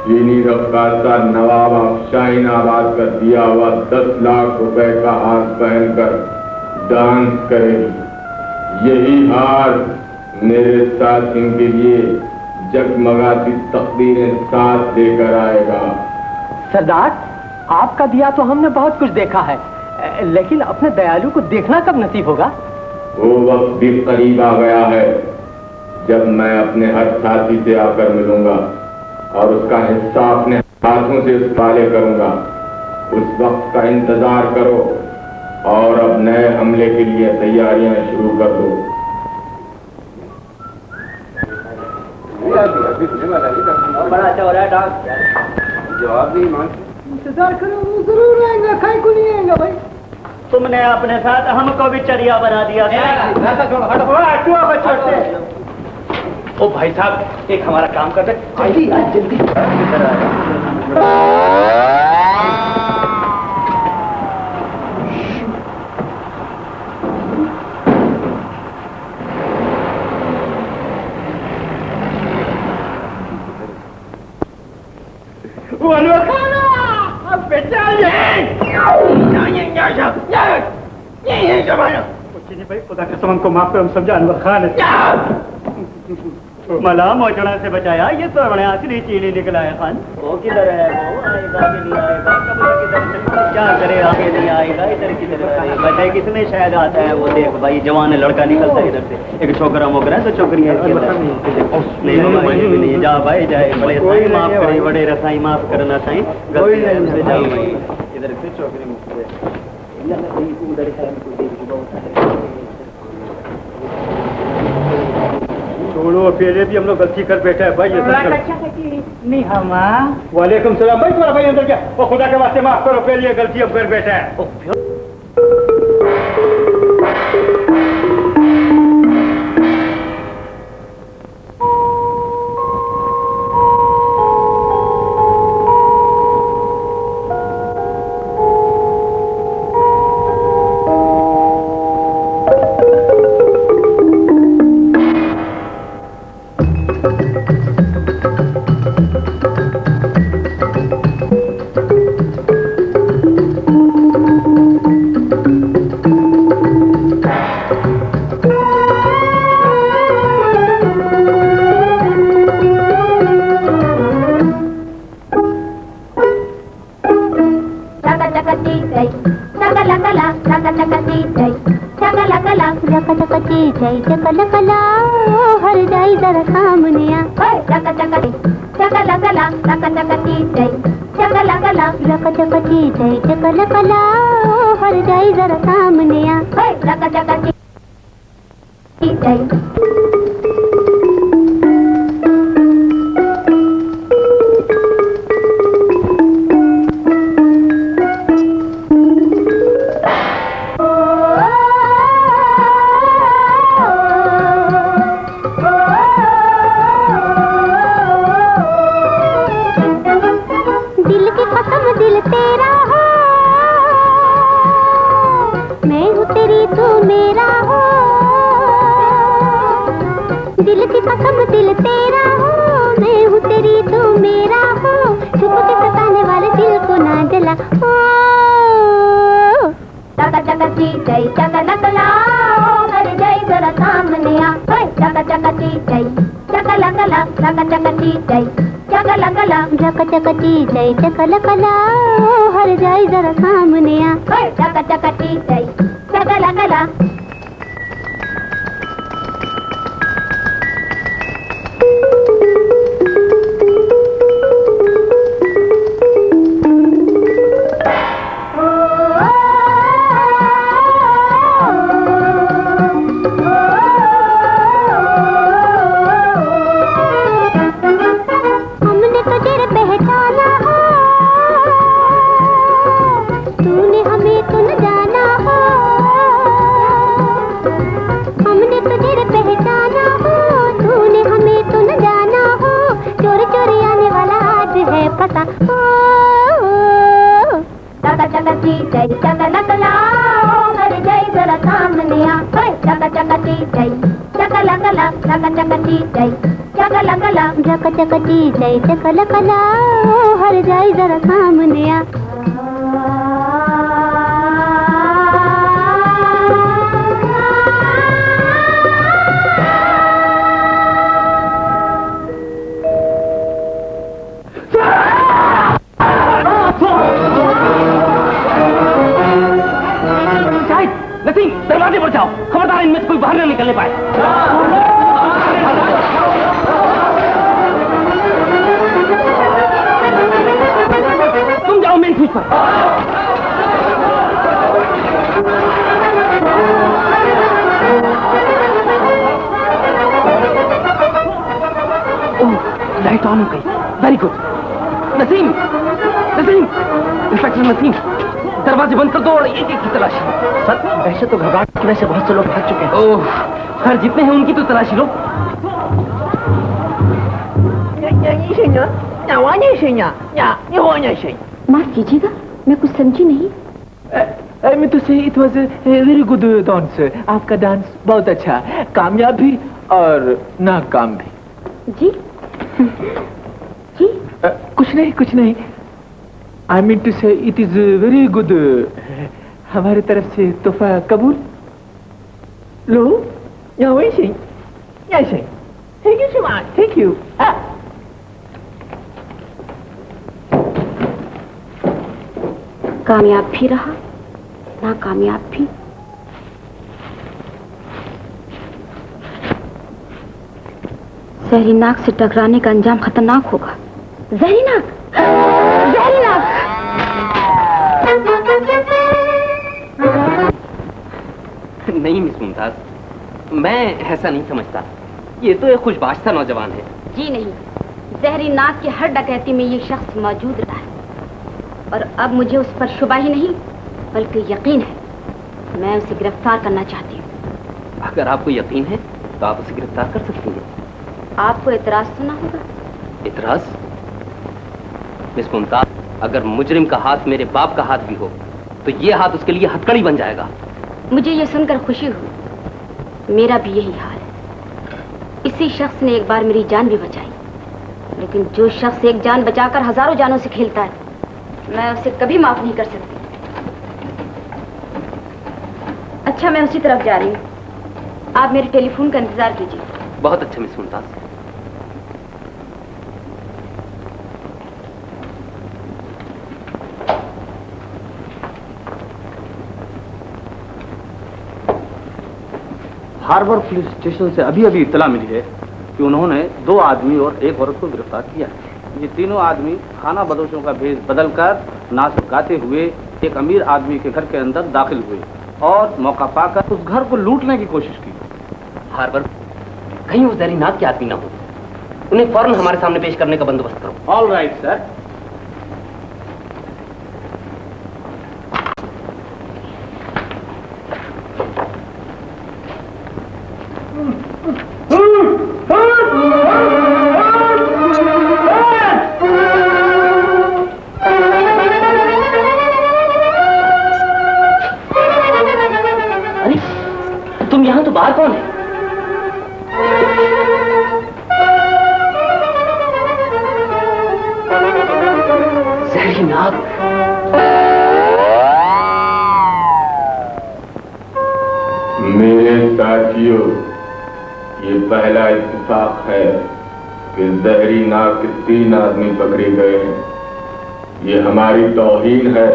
चीनी रक्कासा नवाब शाहीनाबाद का दिया हुआ 10 लाख रुपए का हार पहनकर डांस करेगी। यही हार मेरे साथियों के लिए जगमगाती तकदीरें साथ लेकर आएगा। सरदार, आपका दिया तो हमने बहुत कुछ देखा है, लेकिन अपने दयालु को देखना कब नसीब होगा? वो वक्त भी करीब आ गया है जब मैं अपने हर साथी से आकर मिलूंगा और उसका हिस्सा अपने हाथों से उठाले करूंगा। उस वक्त का इंतजार करो और अब नए हमले के लिए तैयारियां शुरू कर दो। बड़ा अच्छा हो रहा है डांस। जवाब नहीं मांग, इंतजार करो, वो जरूर आएगा। खाई को नहीं आएगा भाई। तुमने अपने साथ हमको भी चरिया बना दिया। ओ भाई साहब, एक हमारा काम कर दे। जल्दी आज जल्दी। भाई खुदा कसम हमको माफ कर, हम समझा अनवर खान मला मोचड़ा से बचाया। ये तो बड़े आखिरी चीनी निकला है खान। वो किधर है? वो आएगा कि नहीं आएगा? कब किधर क्या करे? आगे नहीं आएगा, इधर किधर बचाए? किसमें शायद आता है? वो देख भाई, जवान लड़का निकलता है इधर से। एक छोकरा मोकरा है तो छोकरियाँ नहीं। जा भाई जाए, बड़े साईं माफ करे, बड़े रसाई माफ करना साईं, गलती है हमसे। जाओ भाई, इधर से छोकरी छोड़ो, पहले भी हम लोग गलती कर बैठे हैं भाई। नहीं हम। वालेकुम सलाम भाई। तुम्हारा भाई अंदर क्या? वो खुदा के वास्ते माफ करो, पहले गलती अब कर बैठे हैं। चकची जय चकल कला हर जाई जरा सामने आ चक चकची चकल कला चक चकची जय चकल कला चक चकची जय चकल कला हर जाई जरा सामने आ चक चकची जय चकची जय चकल कला हर जाई जरा सामने आ चक चकची जय चकल कला चकची जय चकल कला हर जाई जरा सामने आ नसीम दरवाजे पर जाओ, खबरदार इनमें से कोई बाहर न निकलने पाए। मेन स्विच पर। ओह, लाइट ऑन हो गई। Very good. Naseem, Naseem, inspector Naseem, दरवाजे बंद कर दो और एक एक की तलाशी। सर, वैसे तो घबराहट की वजह से बहुत से लोग भाग चुके हैं। ओह, सर जितने हैं उनकी तो तलाशी लो। माफ कीजिएगा, मैं कुछ समझी नहीं। मैं तो से it was very good dance. आपका डांस बहुत अच्छा, कामयाब भी और नाकाम भी। जी जी कुछ नहीं। आई मीन टू से इट इज वेरी गुड। हमारे तरफ से तोहफा कबूल लो। वैसे thank you so much. Thank you. कामयाब भी रहा, नाकामयाब भी। जहरीनाक से टकराने का अंजाम खतरनाक होगा। जहरीनाक, जहरीनाक। नहीं मिस मुमताज, मैं ऐसा नहीं समझता। ये तो एक खुशबाश्ता नौजवान है। जी नहीं, जहरीनाक की हर डकैती में ये शख्स मौजूद रहा है और अब मुझे उस पर शुबा ही नहीं बल्कि यकीन है। मैं उसे गिरफ्तार करना चाहती हूँ। अगर आपको यकीन है तो आप उसे गिरफ्तार कर सकती हैं। आपको एतराज तो ना होगा? एतराज? मिस मुमताज, अगर मुजरिम का हाथ मेरे बाप का हाथ भी हो तो ये हाथ उसके लिए हथकड़ी बन जाएगा। मुझे ये सुनकर खुशी हुई। मेरा भी यही हाल है। इसी शख्स ने एक बार मेरी जान भी बचाई, लेकिन जो शख्स एक जान बचाकर हजारों जानों से खेलता है, मैं उसे कभी माफ नहीं कर सकती। अच्छा, मैं उसी तरफ जा रही हूँ। आप मेरे टेलीफोन का इंतजार कीजिए। बहुत अच्छा Miss Mumtaz. Harbour police station से अभी अभी इत्तला मिली है कि उन्होंने 2 आदमी और 1 औरत को गिरफ्तार किया है। ये तीनों आदमी खाना बदोशों का भेष बदलकर नाच गाते हुए एक अमीर आदमी के घर के अंदर दाखिल हुए और मौका पाकर उस घर को लूटने की कोशिश की। हार्बर, कहीं उस जहरीनाक के आदमी ना हो, उन्हें फौरन हमारे सामने पेश करने का बंदोबस्त करो। All right sir. तुम यहाँ तो बाहर कौन है? जहरीनाक। मेरे साथियों, ये पहला इत्तेफाक है कि जहरीनाक के 3 आदमी पकड़े गए हैं। ये हमारी तौहीन है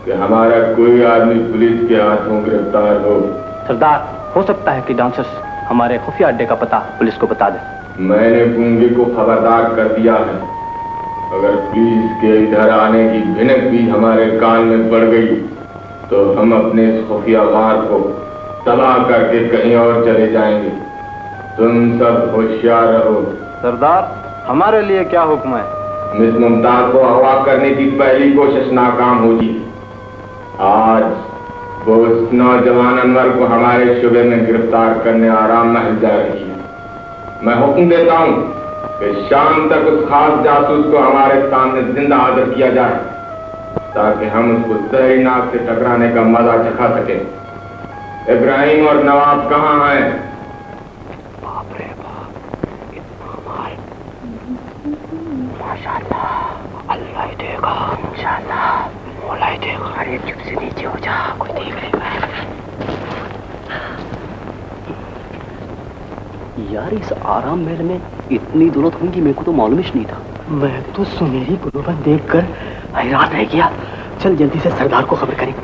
कि हमारा कोई आदमी पुलिस के हाथों गिरफ्तार हो। सरदार, हो सकता है कि डांसर्स हमारे खुफिया अड्डे का पता पुलिस को बता दे। मैंने गूंगे को खबरदार कर दिया है। अगर पुलिस के इधर आने की भिनक भी हमारे कान में पड़ गई तो हम अपने इस खुफिया गार को तबाह करके कहीं और चले जाएंगे। तुम सब होशियार रहो। सरदार, हमारे लिए क्या हुक्म है? मिस मुमताज को अगवा करने की पहली कोशिश नाकाम होगी। आज वो उस नौजवान अनवर को हमारे शुबे में गिरफ्तार करने आराम महल जा रही है। मैं हुक्म देता हूँ कि शाम तक उस खास जासूस को हमारे सामने जिंदा हाजिर किया जाए ताकि हम उसको जहरीनाक से टकराने का मजा चखा सकें। इब्राहिम और नवाब कहाँ हैं? बाप रे बाप, इतना माल। माशाअल्लाह, अल्लाह ही देगा। इंशाअल्लाह मौला ही देगा। अरे चुप से नीचे हो जा, कोई देख लेगा। यार, इस आराम महल में इतनी दौलत होगी मेरे को तो मालूम ही नहीं था। मैं तो सुनहरी गुलबन देखकर हैरान रह गया। चल जल्दी से सरदार को खबर करें।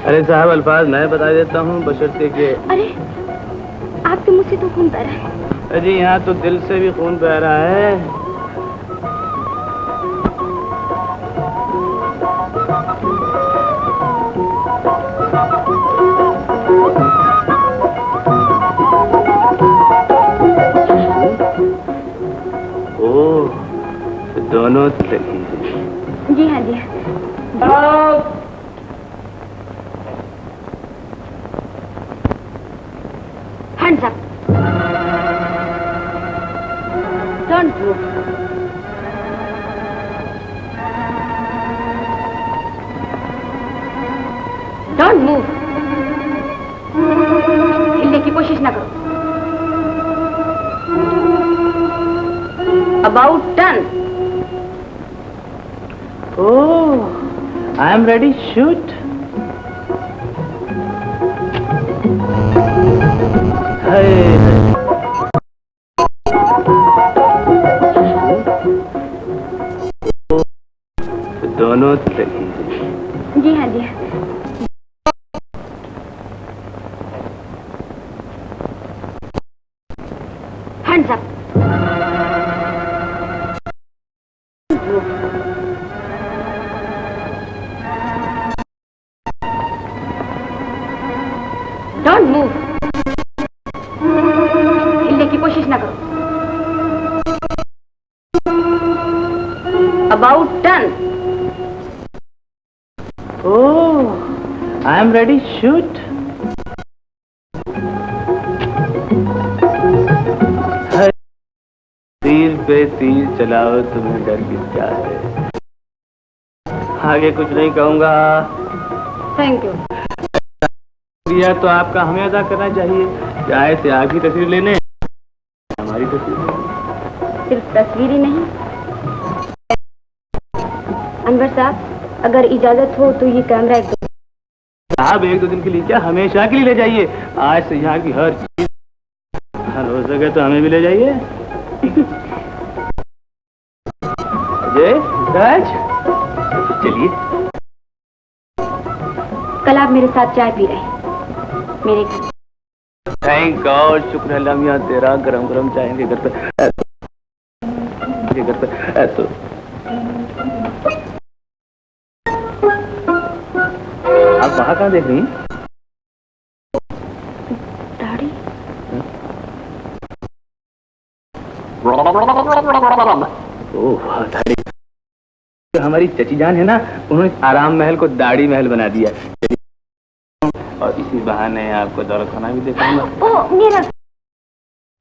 अरे साहब, अल्फाज मैं बता देता हूँ बशर्ते के। अरे आपके मुंह से तो खून बह रहा है। अजी यहाँ तो दिल से भी खून बह रहा है। ओह, दोनों लगी है। जी हाँ जी हाँ। Hands up. Don't move. Don't move. हिलने की कोशिश ना करो। About done. Oh, I am ready. Shoot. दोनों लगी है। जी हाँ जी हाँ। Hands up. Don't move. हिलने की कोशिश ना करो। About done. Oh, I am ready. Shoot. तीर पे तीर चलाओ, तुम्हें डर किसका है। आगे कुछ नहीं कहूँगा। Thank you. दिया तो आपका हमें अदा करना चाहिए। चाहे से आपकी तस्वीर लेने, हमारी तस्वीर। सिर्फ तस्वीर ही नहीं। अनवर साहब, अगर इजाजत हो तो ये कैमरा एक दो। साहब, एक दो दिन के लिए क्या, हमेशा के लिए ले जाइए। आज से यहाँ की हर चीज, हर हो सके तो हमें भी ले जाइए। अजय, राज, चलिए। कल आप मेरे साथ चाय पी रहे हैं मेरे घर। थैंक गॉड, शुक्र है अल्लाह मियां तेरा। गरम गरम चाय के घर पे, ऐसो। आप वहाँ कहाँ देख रही हैं? दाढ़ी। ओह, दाढ़ी। हमारी चची जान है ना, उन्होंने आराम महल को दाढ़ी महल बना दिया। और इसी बहाने आपको दौलत खाना भी देखाऊंगा। ओह, मेरा।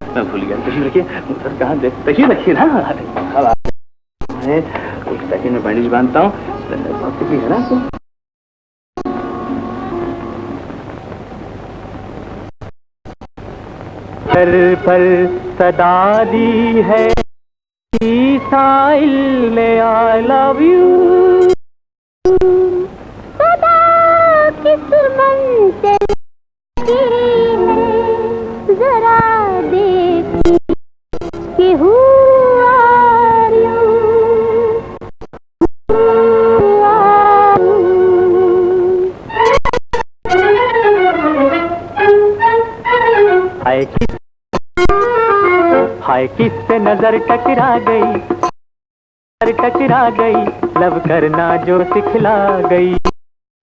मैं भूल गया। तशीफ रखिए। उधर कहाँ देख, तशीफ रखिए ना। एक सेकंड में बैंडेज बांधता हूँ। है ना आपको? पर सदा दी है साइल ने, आई लव यू। सदा किस मन से है, जरा देखी कि हूँ हाय किससे नजर टकरा गई, लव करना जो सिखला गई।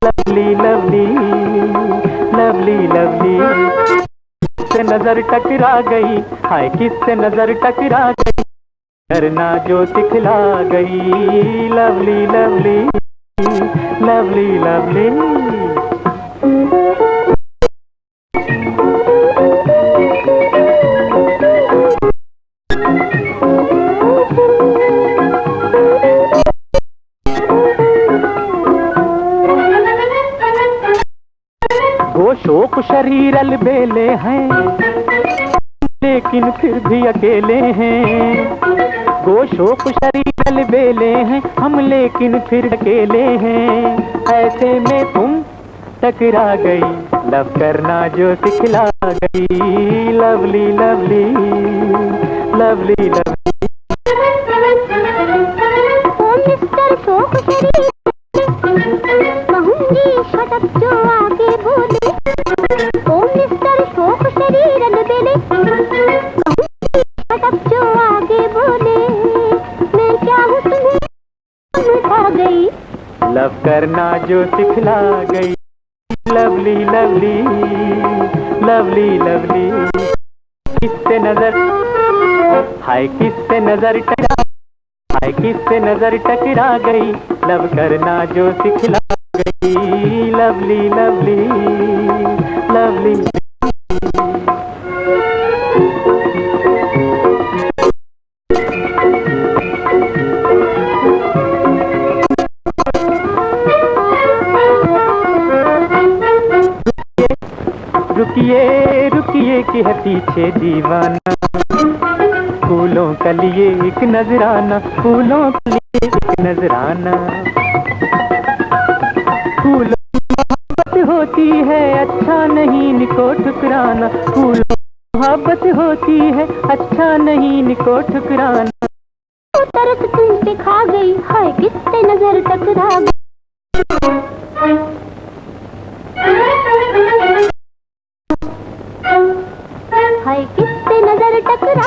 लवली लवली लवली लवली, किससे नजर टकरा गई। हाय किससे नजर टकरा गई, करना जो सिखला गई। Lovely lovely lovely lovely. शोक शरीर अलबेले हैं, लेकिन फिर भी अकेले हैं। गो शोक शरीर अलबेले हैं हम, लेकिन फिर अकेले हैं। ऐसे में तुम टकरा गई, लव करना जो सिखला गई। Lovely lovely lovely lovely. ओ मिस्टर शोक शरीर, कहूंगी शटक जो आगे गई, लव करना जो सिखला गई। लवली लवली लवली लवली, किससे नजर, हाय किससे नजर टकरा, हाय किससे नजर टकरा गई। लव करना जो सिखला गई। Lovely lovely lovely. रुकिए रुकिए कि है पीछे दीवाना, फूलों का लिए एक नजराना, फूलों का लिए एक नजराना। फूलों की मोहब्बत होती है, अच्छा नहीं निको ठुकराना। फूलों की मोहब्बत होती है, अच्छा नहीं निको ठुकराना। तरस तुमसे खा गई, हाय किससे नजर टकरा गई। हाय किससे नजर टकरा,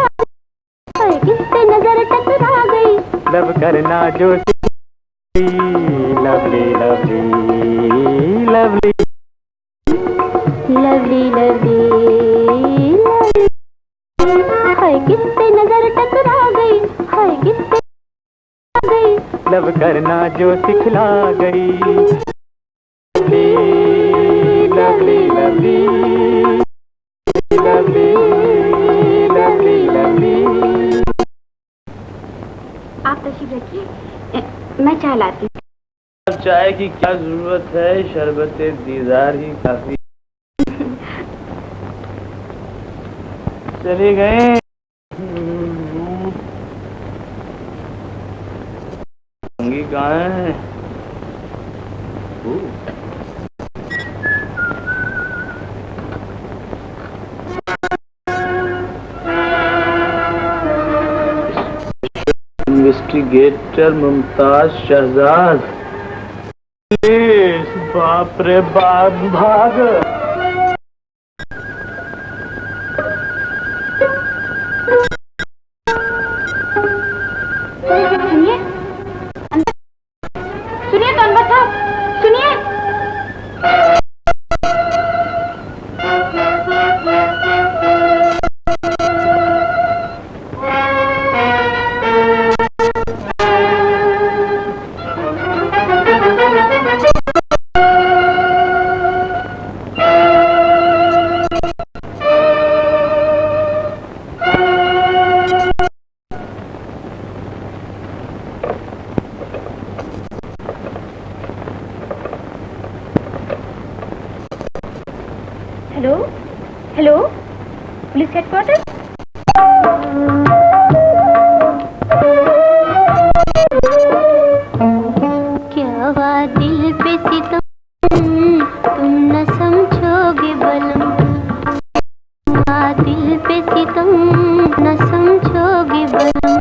हाय किससे नजर टकरा गई। लव करना जो सिखला गई। Lovely lovely lovely lovely lovely, हाय किससे नजर टकरा गई, हाय किससे गई। लव करना जो सिखला गई। Lovely lovely lovely lovely lovely. आप तशरीफ रखिए, मैं चाय लाती हूँ। चाय की क्या जरूरत है, शरबत दीदार ही काफी। चले गए। संगी कहाँ है? इन्वेस्टिगेटर मुमताज शहजाद। बाप रे बाप, भाग। सुनिए, सुनिए तो अनवर साहब, सुनिए। Hello hello, police headquarter. क्या हुआ दिल पे सितम, तुम न समझोगे बलम। हुआ दिल पे सितम, न समझोगे बलम।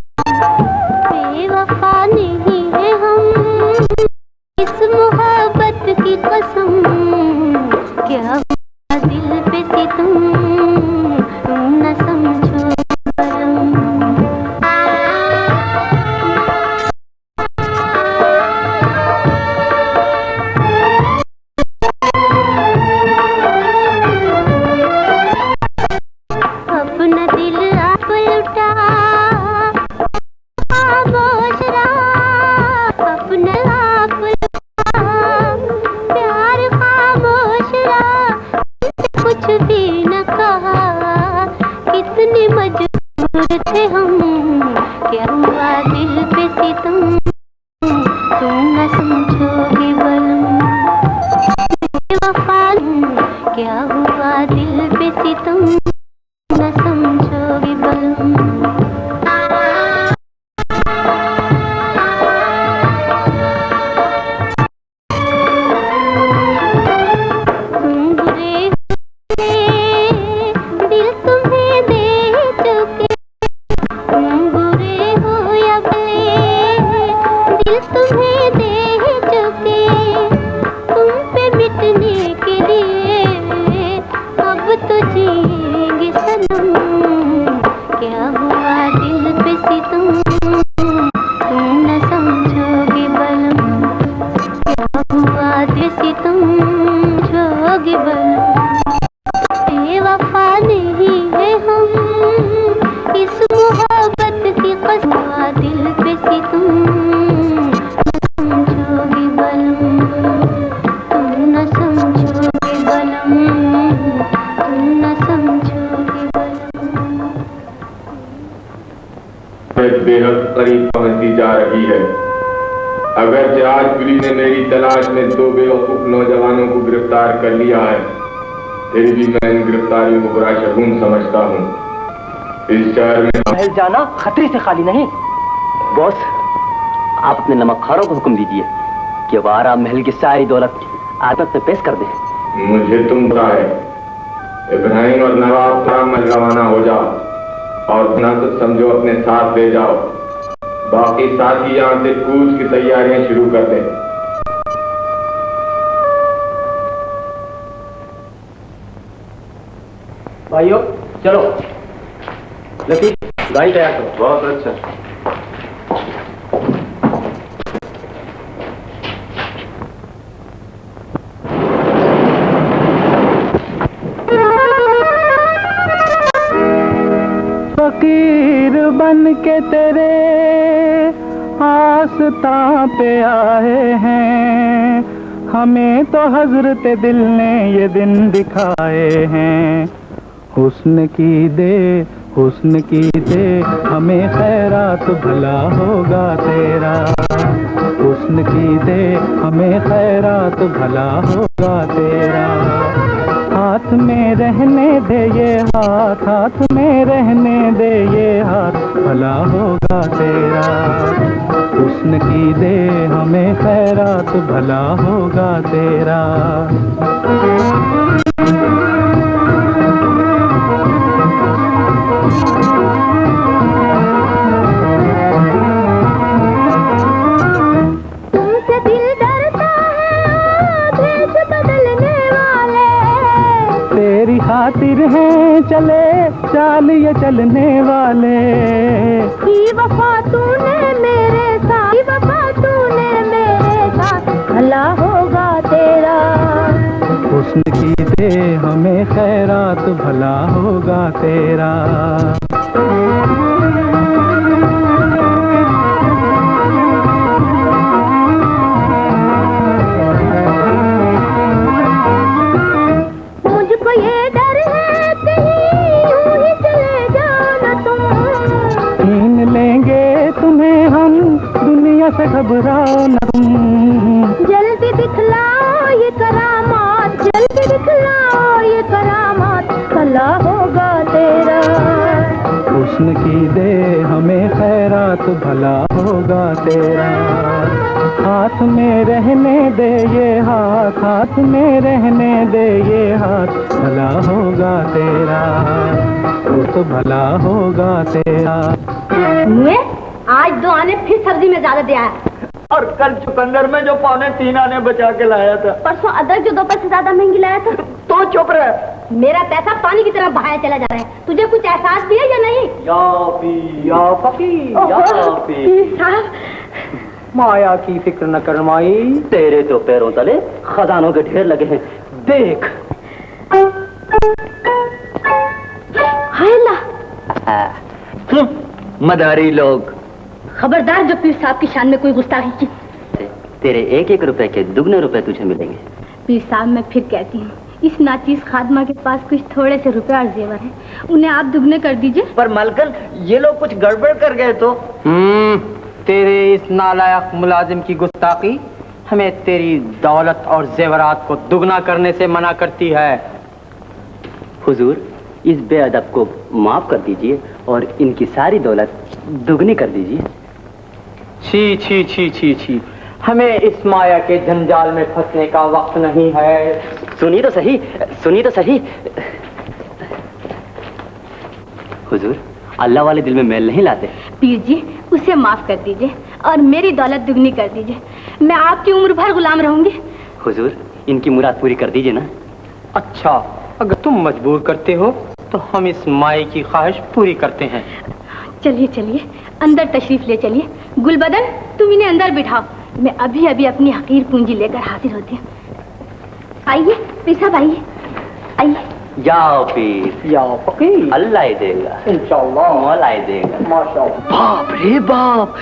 बेवफा नहीं है हम, इस मोहब्बत की कसम। क्या हुआ दिल पे सितम, तुम न समझोगे बलम। अपना दिल आप लुटा, खामोश रहा। अपना आप लुटा, प्यार खामोश रहा। कुछ भी न कहा, कितने मजबूर थे हम। क्या हुआ दिल पे सितम, तुम न समझोगे बलम। बेवफा, क्या हुआ दिल पे सितम, न समझोगे बलम। शहर से आज पुलिस ने मेरी तलाश में 2 बेवकूफ नौजवानों को गिरफ्तार कर लिया है। फिर भी मैं इन गिरफ्तारियों को बुरा शगुन समझता हूँ। इस शहर में महल जाना खतरे से खाली नहीं। बॉस, आप अपने नमकखारों को हुक्म दीजिए कि वो आराम महल की सारी दौलत आदत में पेश कर दे। मुझे तुम पता है, इब्राहिम और नवाब का मल रवाना हो जाओ और ना तो समझो अपने साथ ले जाओ। बाकी साथी यहाँ से कूच की तैयारियां शुरू कर दें। भाइयों चलो, लतीफ गाड़ी तैयार करो। बहुत अच्छा। फकीर बन के तेरे आस्था पे आए हैं, हमें तो हजरत दिल ने ये दिन दिखाए हैं। हुस्न की दे हमें खैरात भला होगा तेरा। हुस्न की दे हमें खैरात भला होगा तेरा। हाथ में रहने दे ये हाथ, हाथ में रहने दे ये हाथ, भला होगा तेरा। हुस्न की दे हमें खैरात भला होगा तेरा। तुमसे दिल डरता है भेष बदलने वाले, तेरी खातिर है चले चाल ये चलने वाले। की वफा तूने मेरे साथ, की वफा तूने मेरे साथ, भला होगा तेरा। हुस्न की दे हमें खैरात भला होगा तेरा। मुझको ये डर है कहीं यूं ही चले जाना तुम, छीन लेंगे तुम्हें हम, दुनिया से घबराओ न तुम। जल्दी दिखलाओ ये करामात, जल्दी दिखलाओ ये करामात, भला होगा तेरा। हुस्न की दे हमें खैरात भला होगा तेरा। हाथ में रहने दे ये हाथ, हाथ में रहने दे ये हाथ, भला होगा तेरा। वो तो भला होगा तेरा। ये आज 2 आने फिर सब्जी में ज्यादा दिया है, और कल चुकंदर में जो 3.25 आने बचा के लाया था। परसों अदरक जो 2 पैसे ज्यादा महंगी लाया था। तो चुप रहे। मेरा पैसा पानी की तरह बहाया चला जा रहा है, तुझे कुछ एहसास भी है या नहीं? या फकीर साहब, माया की फिक्र न कर माई, तेरे तो पैरों तले खजानों के ढेर लगे हैं, देख। हाय अल्लाह, मदारी लोग, खबरदार जो पीर साहब की शान में कोई गुस्ताखी की। तेरे 1-1 रुपए के दुगने रुपए तुझे मिलेंगे। पीर साहब, मैं फिर कहती हूँ, इस नाचीज खादमा के पास कुछ थोड़े से रुपए और जेवर हैं, उन्हें आप दुगने कर दीजिए। पर मलकन, ये लोग कुछ गड़बड़ कर गए तो। तेरे इस नालायक मुलाजिम की गुस्ताखी हमें तेरी दौलत और जेवरात को दुगना करने से मना करती है। हुजूर, इस बेअदब को माफ कर दीजिए और इनकी सारी दौलत दुगनी कर दीजिए। छी छी छी छी छी, हमें इस माया के जंजाल में फंसने का वक्त नहीं है। सुनिए तो सही, सुनिए तो सही। हुजूर, अल्लाह वाले दिल में मैल नहीं लाते। पीर जी, उसे माफ कर दीजिए और मेरी दौलत दुगनी कर दीजिए, मैं आपकी उम्र भर गुलाम रहूंगी। हुजूर, इनकी मुराद पूरी कर दीजिए ना। अच्छा, अगर तुम मजबूर करते हो तो हम इस माए की ख्वाहिश पूरी करते हैं। चलिए चलिए, अंदर तशरीफ ले चलिए। गुलबदन, तुम इन्हें अंदर बिठाओ, मैं अभी अभी अपनी हकीर पूंजी लेकर हाजिर होती हूँ। आइए पीर साहब, आइए आइए। जाओ पीर, या फकीर, अल्लाह ही देगा, इंशाअल्लाह, मौला ही देगा। माशाअल्लाह। बाप रे बाप,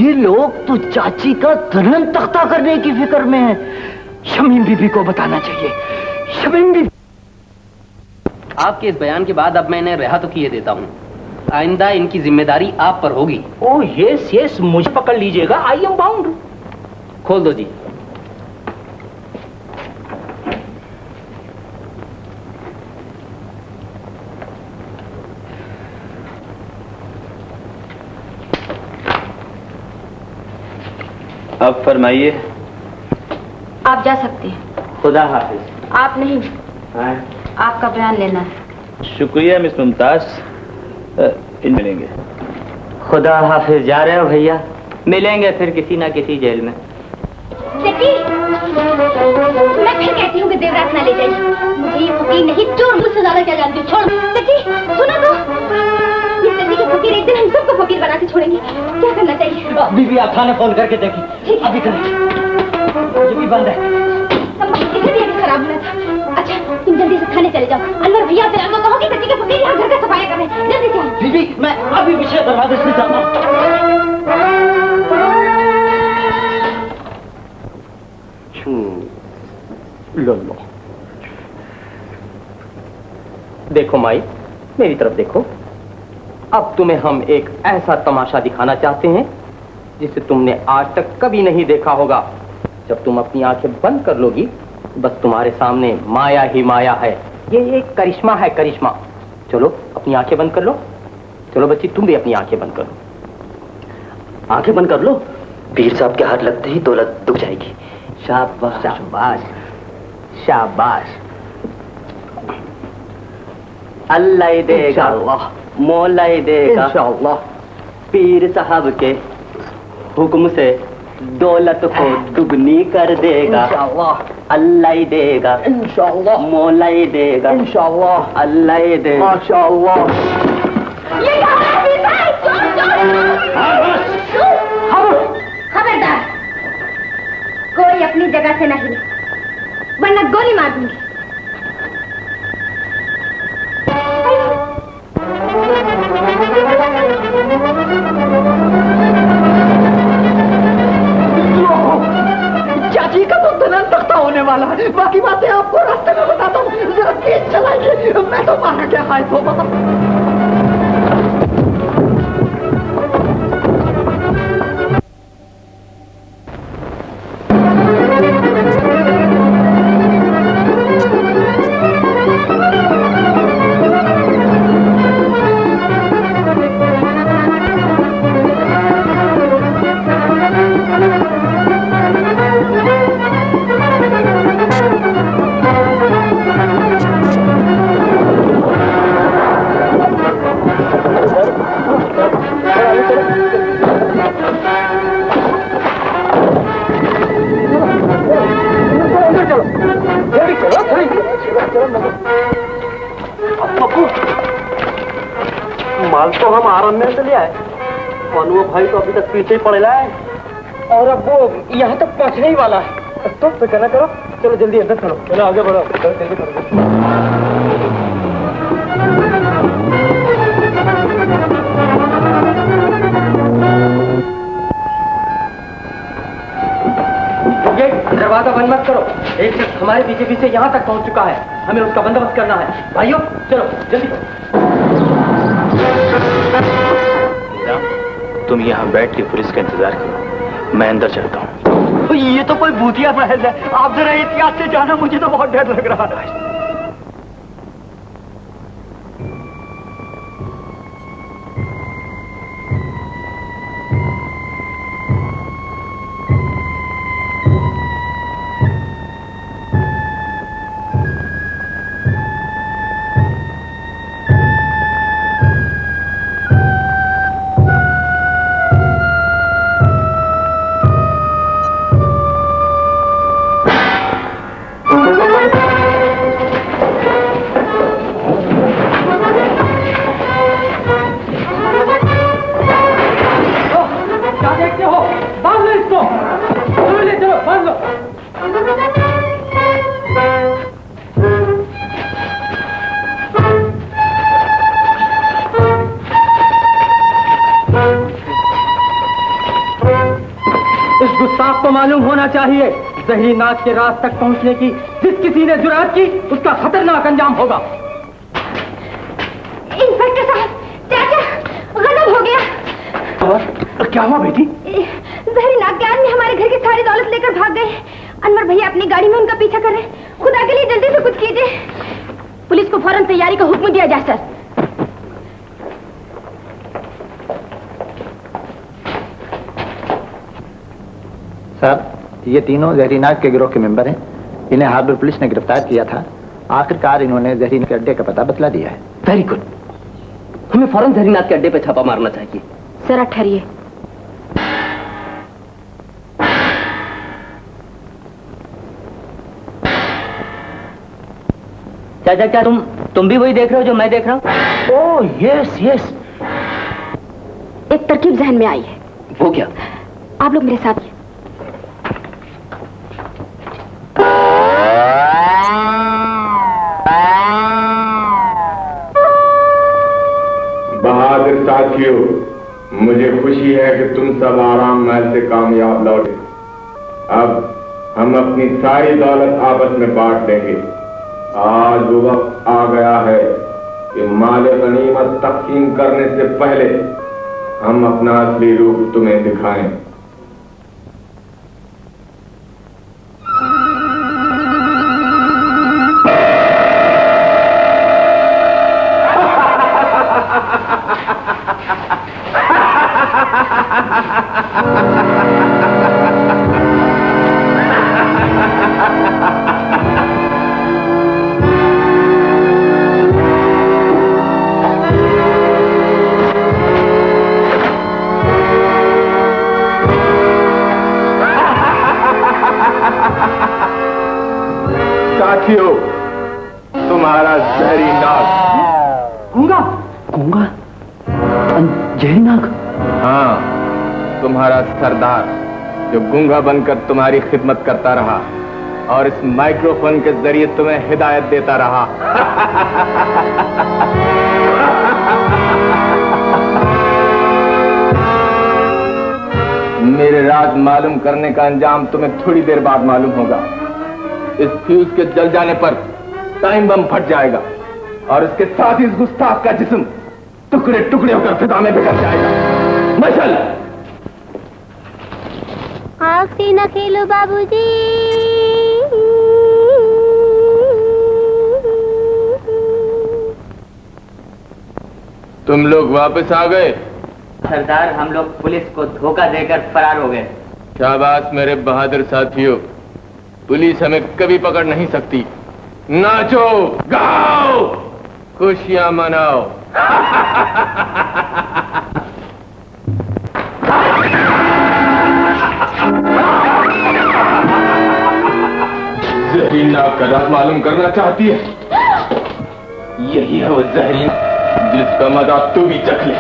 ये लोग तो चाची का धर्म तख्ता करने की फिक्र में है। शमीम बीबी को बताना चाहिए। शमीम बीबी, आपके इस बयान के बाद अब मैं इन्हें रिहा तो किए देता हूँ, आइंदा इनकी जिम्मेदारी आप पर होगी। ओ यस यस, मुझे पकड़ लीजिएगा, आई एम बाउंड। खोल दो जी। अब फरमाइए। आप जा सकते हैं। खुदा हाफिज। आप नहीं, हाँ? आपका बयान लेना है। शुक्रिया मिस मुमताज, इन मिलेंगे। खुदा हाफिज। जा रहे हो भैया? मिलेंगे फिर किसी ना किसी जेल में। बेटी, मैं फिर कहती हूँ कि देर रात ना ले जाइए। मुझे ये फकीर नहीं, चोर मुझसे ज्यादा क्या जानती हूँ। छोड़ बेटी, सुनो तो, ये सदी के फकीर एक दिन हम सबको फकीर बना के छोड़ेंगे। क्या करना चाहिए? बीबी आप थाने फोन करके देखिए। अभी करें। ये भी बंद है। इसे भी अभी खराब हुआ था। अच्छा, तुम जल्दी से थाने चले जाओ। अनवर भैया से को कहो कि सदी के फकीर यहाँ घर का सफाई कर रहे हैं। जल्दी से आओ। बीबी, मैं अभी पीछे दरवाजे से जाता हूँ। लो लो। देखो माई, मेरी तरफ देखो। अब तुम्हें हम एक ऐसा तमाशा दिखाना चाहते हैं जिसे तुमने आज तक कभी नहीं देखा होगा। जब तुम अपनी आंखें बंद कर लोगी, बस तुम्हारे सामने माया ही माया है। ये एक करिश्मा है, करिश्मा। चलो अपनी आंखें बंद कर लो। चलो बच्ची, तुम भी अपनी आंखें बंद कर लो। आंखें बंद कर लो। पीर साहब के हाथ लगते ही दौलत दुख जाएगी। शाबाश शाबाश शाबाश। अल्लाह ही देगा, मौला ही देगा इंशाअल्लाह। पीर साहब के हुक्म से दौलत को दुगनी कर देगा इंशाअल्लाह। अल्लाह ही देगा इंशाअल्लाह, मौला ही देगा इंशाअल्लाह, अल्लाह ही देगा माशाअल्लाह। ये खबरदार, कोई अपनी जगह से नहीं, वरना गोली मार दूंगी। चाची का तो तुरंत तख्ता होने वाला है। बाकी बातें आपको रास्ते में बताता हूँ। जरा तेज चलाइए, मैं तो मारा क्या खाए तो माल तो हम आराम में से ले आए, और भाई तो अभी तक पीछे ही पड़ेला है, और अब वो यहाँ तक पहुँचने ही वाला है। तो फिक्र न करो, चलो जल्दी अंदर चलो। चलो आगे बढ़ो, जल्दी करो। ये दरवाजा बंद मत करो। एक शख्स हमारे पीछे पीछे यहाँ तक पहुँच चुका है, हमें उसका बंदोबस्त करना है। भाइयों चलो जल्दी करो। तुम यहाँ बैठ के पुलिस का इंतजार करो, मैं अंदर चलता हूँ। ये तो कोई भूतिया महल है, आप जरा एहतियात से जाना, मुझे तो बहुत डर लग रहा है। मालूम होना चाहिए जहरी नाच के रात तक पहुंचने की जिस किसी ने जुर्रत की, उसका खतरनाक अंजाम होगा। इंस्पेक्टर साहब, चाचा गजब हो गया। क्या हुआ बेटी? जहरीनाक के आदमी हमारे घर की सारी दौलत लेकर भाग गए। अनवर भैया अपनी गाड़ी में उनका पीछा कर रहे हैं। खुदा के लिए जल्दी से कुछ कीजिए। पुलिस को फौरन तैयारी का हुक्म दिया जाए सर। सर, ये तीनों जहरीनाक के गिरोह के मेंबर हैं। इन्हें हार्बर पुलिस ने गिरफ्तार किया था। आखिरकार इन्होंने जहरीनाक के अड्डे का पता बतला दिया है। Very good. हमें फौरन जहरीनाक के अड्डे पे छापा मारना चाहिए। जरा ठहरिए। चाचा, क्या तुम भी वही देख रहे हो जो मैं देख रहा हूँ? Oh yes yes. एक तरकीब जहन में आई है। वो क्या? आप लोग मेरे साथ। बहादुर साथियों, मुझे खुशी है कि तुम सब आराम महल से कामयाब लौटे। अब हम अपनी सारी दौलत आपस में बांट लेंगे। आज वो वक्त आ गया है कि माल गनीमत तकसीम करने से पहले हम अपना असली रूप तुम्हें दिखाएं। साथियों, तुम्हारा जहरी नाग। गूंगा? गूंगा? जहरी नाग? हाँ, तुम्हारा सरदार जो गूंगा बनकर तुम्हारी खिदमत करता रहा और इस माइक्रोफोन के जरिए तुम्हें हिदायत देता रहा। मेरे राज मालूम करने का अंजाम तुम्हें थोड़ी देर बाद मालूम होगा। इस फ्यूज के जल जाने पर टाइम बम फट जाएगा और इसके साथ ही इस गुस्ताख का जिस्म टुकड़े टुकड़े होकर फिजा में बिखर जाएगा। मशल! आग से न खेलो बाबूजी। तुम लोग वापस आ गए? सरदार, हम लोग पुलिस को धोखा देकर फरार हो गए। शाबाश मेरे बहादुर साथियों, पुलिस हमें कभी पकड़ नहीं सकती। नाचो, गाओ, खुशियां मनाओ। जहरीला का राज मालूम करना चाहती है? यही है वो जहरीला जिसका मजा तू भी चख ले।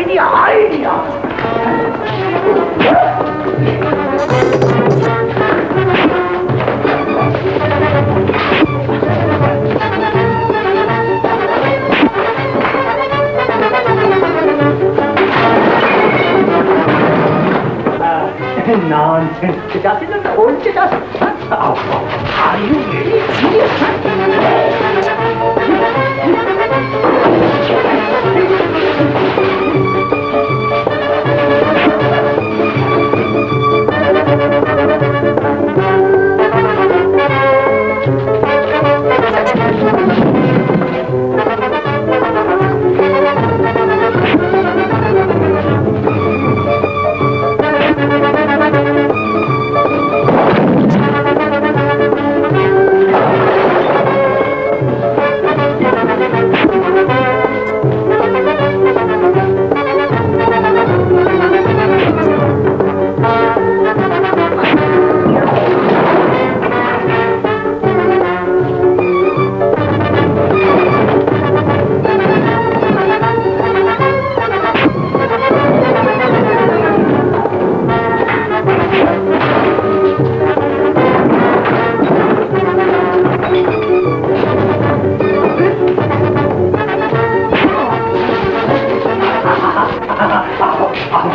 idea. Nonsense. Chachasi, the old Chachasi. Are you really serious?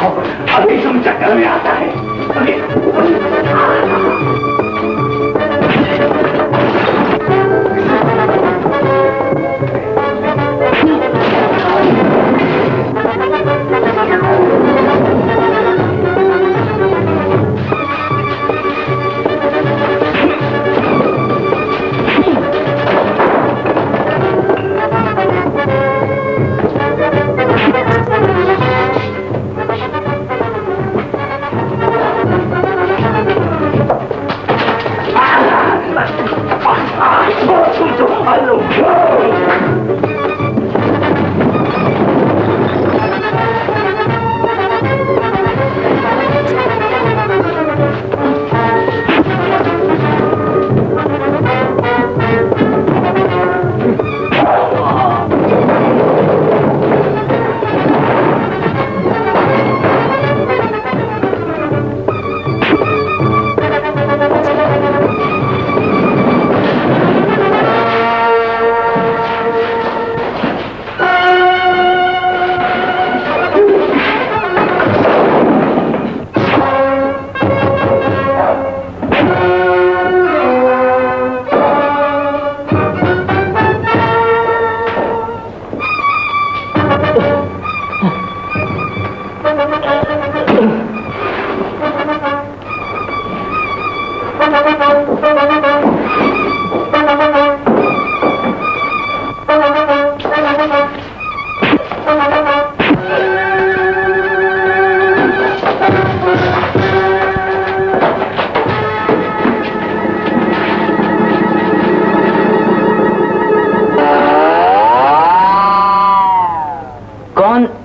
अभी तुम चक्कर में आता है।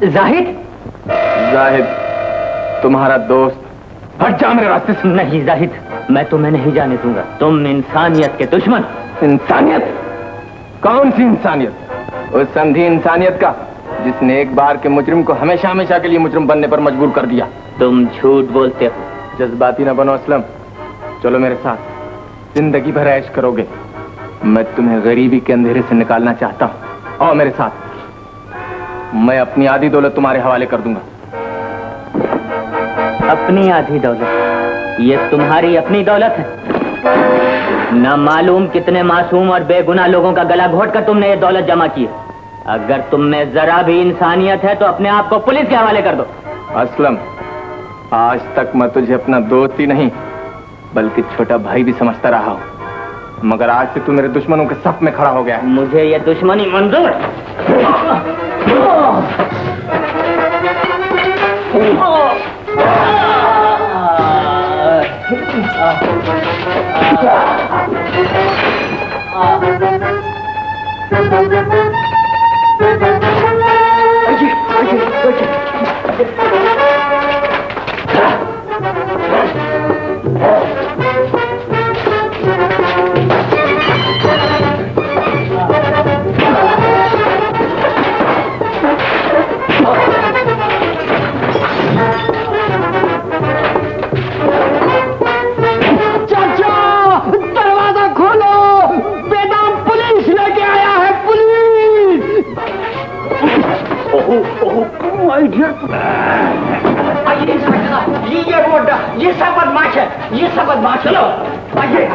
जाहिद? जाहिद तुम्हारा दोस्त। हट जा मेरे रास्ते से। नहीं जाहिद, मैं तुम्हें नहीं जाने दूंगा। तुम इंसानियत के दुश्मन। इंसानियत? कौन सी इंसानियत? उस संधी इंसानियत का जिसने एक बार के मुजरिम को हमेशा हमेशा के लिए मुजरिम बनने पर मजबूर कर दिया। तुम झूठ बोलते हो। जज्बाती न बनो असलम, चलो मेरे साथ, जिंदगी भर ऐश करोगे। मैं तुम्हें गरीबी के अंधेरे से निकालना चाहता हूँ। आओ मेरे साथ, मैं अपनी आधी दौलत तुम्हारे हवाले कर दूंगा। अपनी आधी दौलत? ये तुम्हारी अपनी दौलत है? न मालूम कितने मासूम और बेगुनाह लोगों का गला घोट कर तुमने ये दौलत जमा की है। अगर तुम में जरा भी इंसानियत है तो अपने आप को पुलिस के हवाले कर दो। असलम, आज तक मैं तुझे अपना दोस्त ही नहीं बल्कि छोटा भाई भी समझता रहा हूँ, मगर आज से तू मेरे दुश्मनों के सफ में खड़ा हो गया। मुझे ये दुश्मनी मंजूर। ये सब बदमाश है, ये सब बदमाश। चलो आइए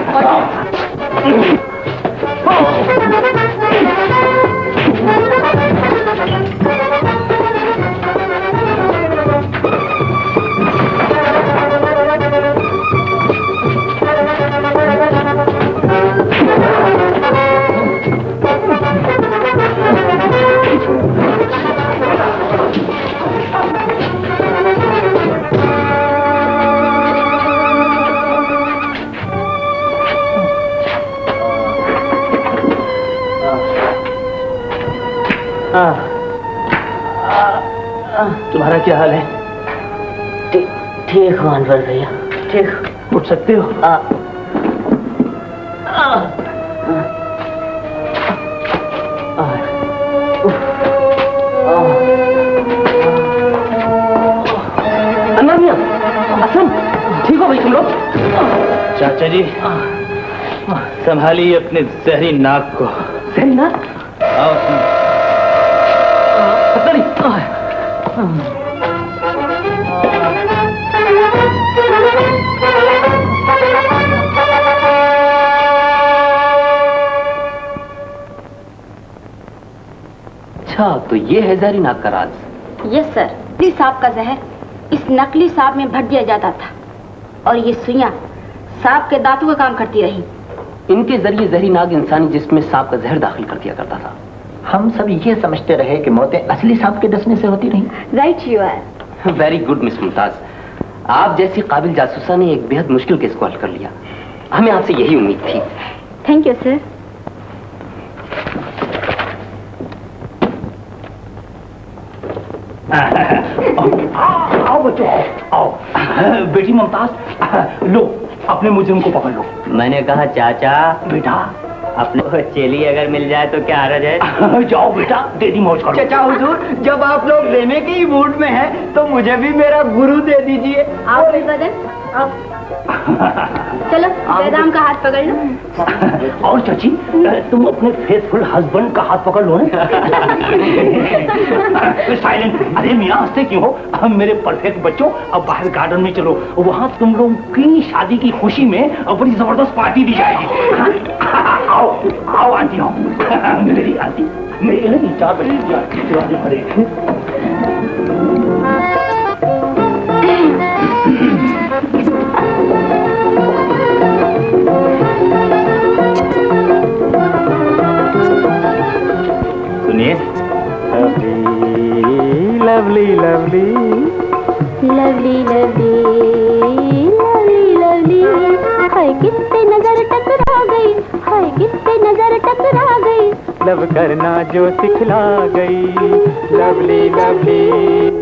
तुम्हारा क्या हाल है? ठीक हो अनवर भैया, ठीक। उठ सकते हो? अनवर भैया, असम ठीक हो भाई तुम लोग? चाचा जी संभालिए अपने जहरी नाक को। जहरी नाक? पता नहीं। अच्छा, तो ये है जहरी नाक का राज। Yes sir. नकली सांप का जहर इस नकली सांप में भर दिया जाता था और ये सुइयां सांप के दांतों का काम करती रही। इनके जरिए जहरी नाग इंसानी जिस्म में सांप का जहर दाखिल कर दिया करता था। हम सब ये समझते रहे कि मौतें असली सांप के डसने से होती नहीं। Right you are. Very good Miss Mumtaz, आप जैसी काबिल जासूसा ने एक बेहद मुश्किल केस को हल कर लिया। हमें आपसे यही उम्मीद थी। Thank you sir. आओ बच्चों, आओ। बेटी मुमताज, लो अपने मुजरिम को पकड़ लो। मैंने कहा चाचा बेटा, अपने चेली अगर मिल जाए तो क्या हर्ज है? जाओ बेटा, तेरी मौज करो। चाचा हुजूर, जब आप लोग लेने के ही मूड में हैं, तो मुझे भी मेरा गुरु दे दीजिए। आओ बदन, आओ। चलो जयराम का हाथ पकड़ लो। और चाची, तुम अपने फेथफुल हस्बैंड का हाथ पकड़ लो ना। साइलेंट। अरे मियाँ, हंसते क्यों हो? मेरे परफेक्ट बच्चों, अब बाहर गार्डन में चलो, वहाँ तुम लोगों की शादी की खुशी में बड़ी जबरदस्त पार्टी दी जाएगी। आओ आओ आंटी, आओ। मेरी आंटी, मेरी 4 बजे सुनिए। Lovely lovely lovely lovely lovely lovely, हाय किस पे नजर टकरा गई, हाय किस पे नजर टकरा गई, लव करना जो सिखला गई, लवली लवली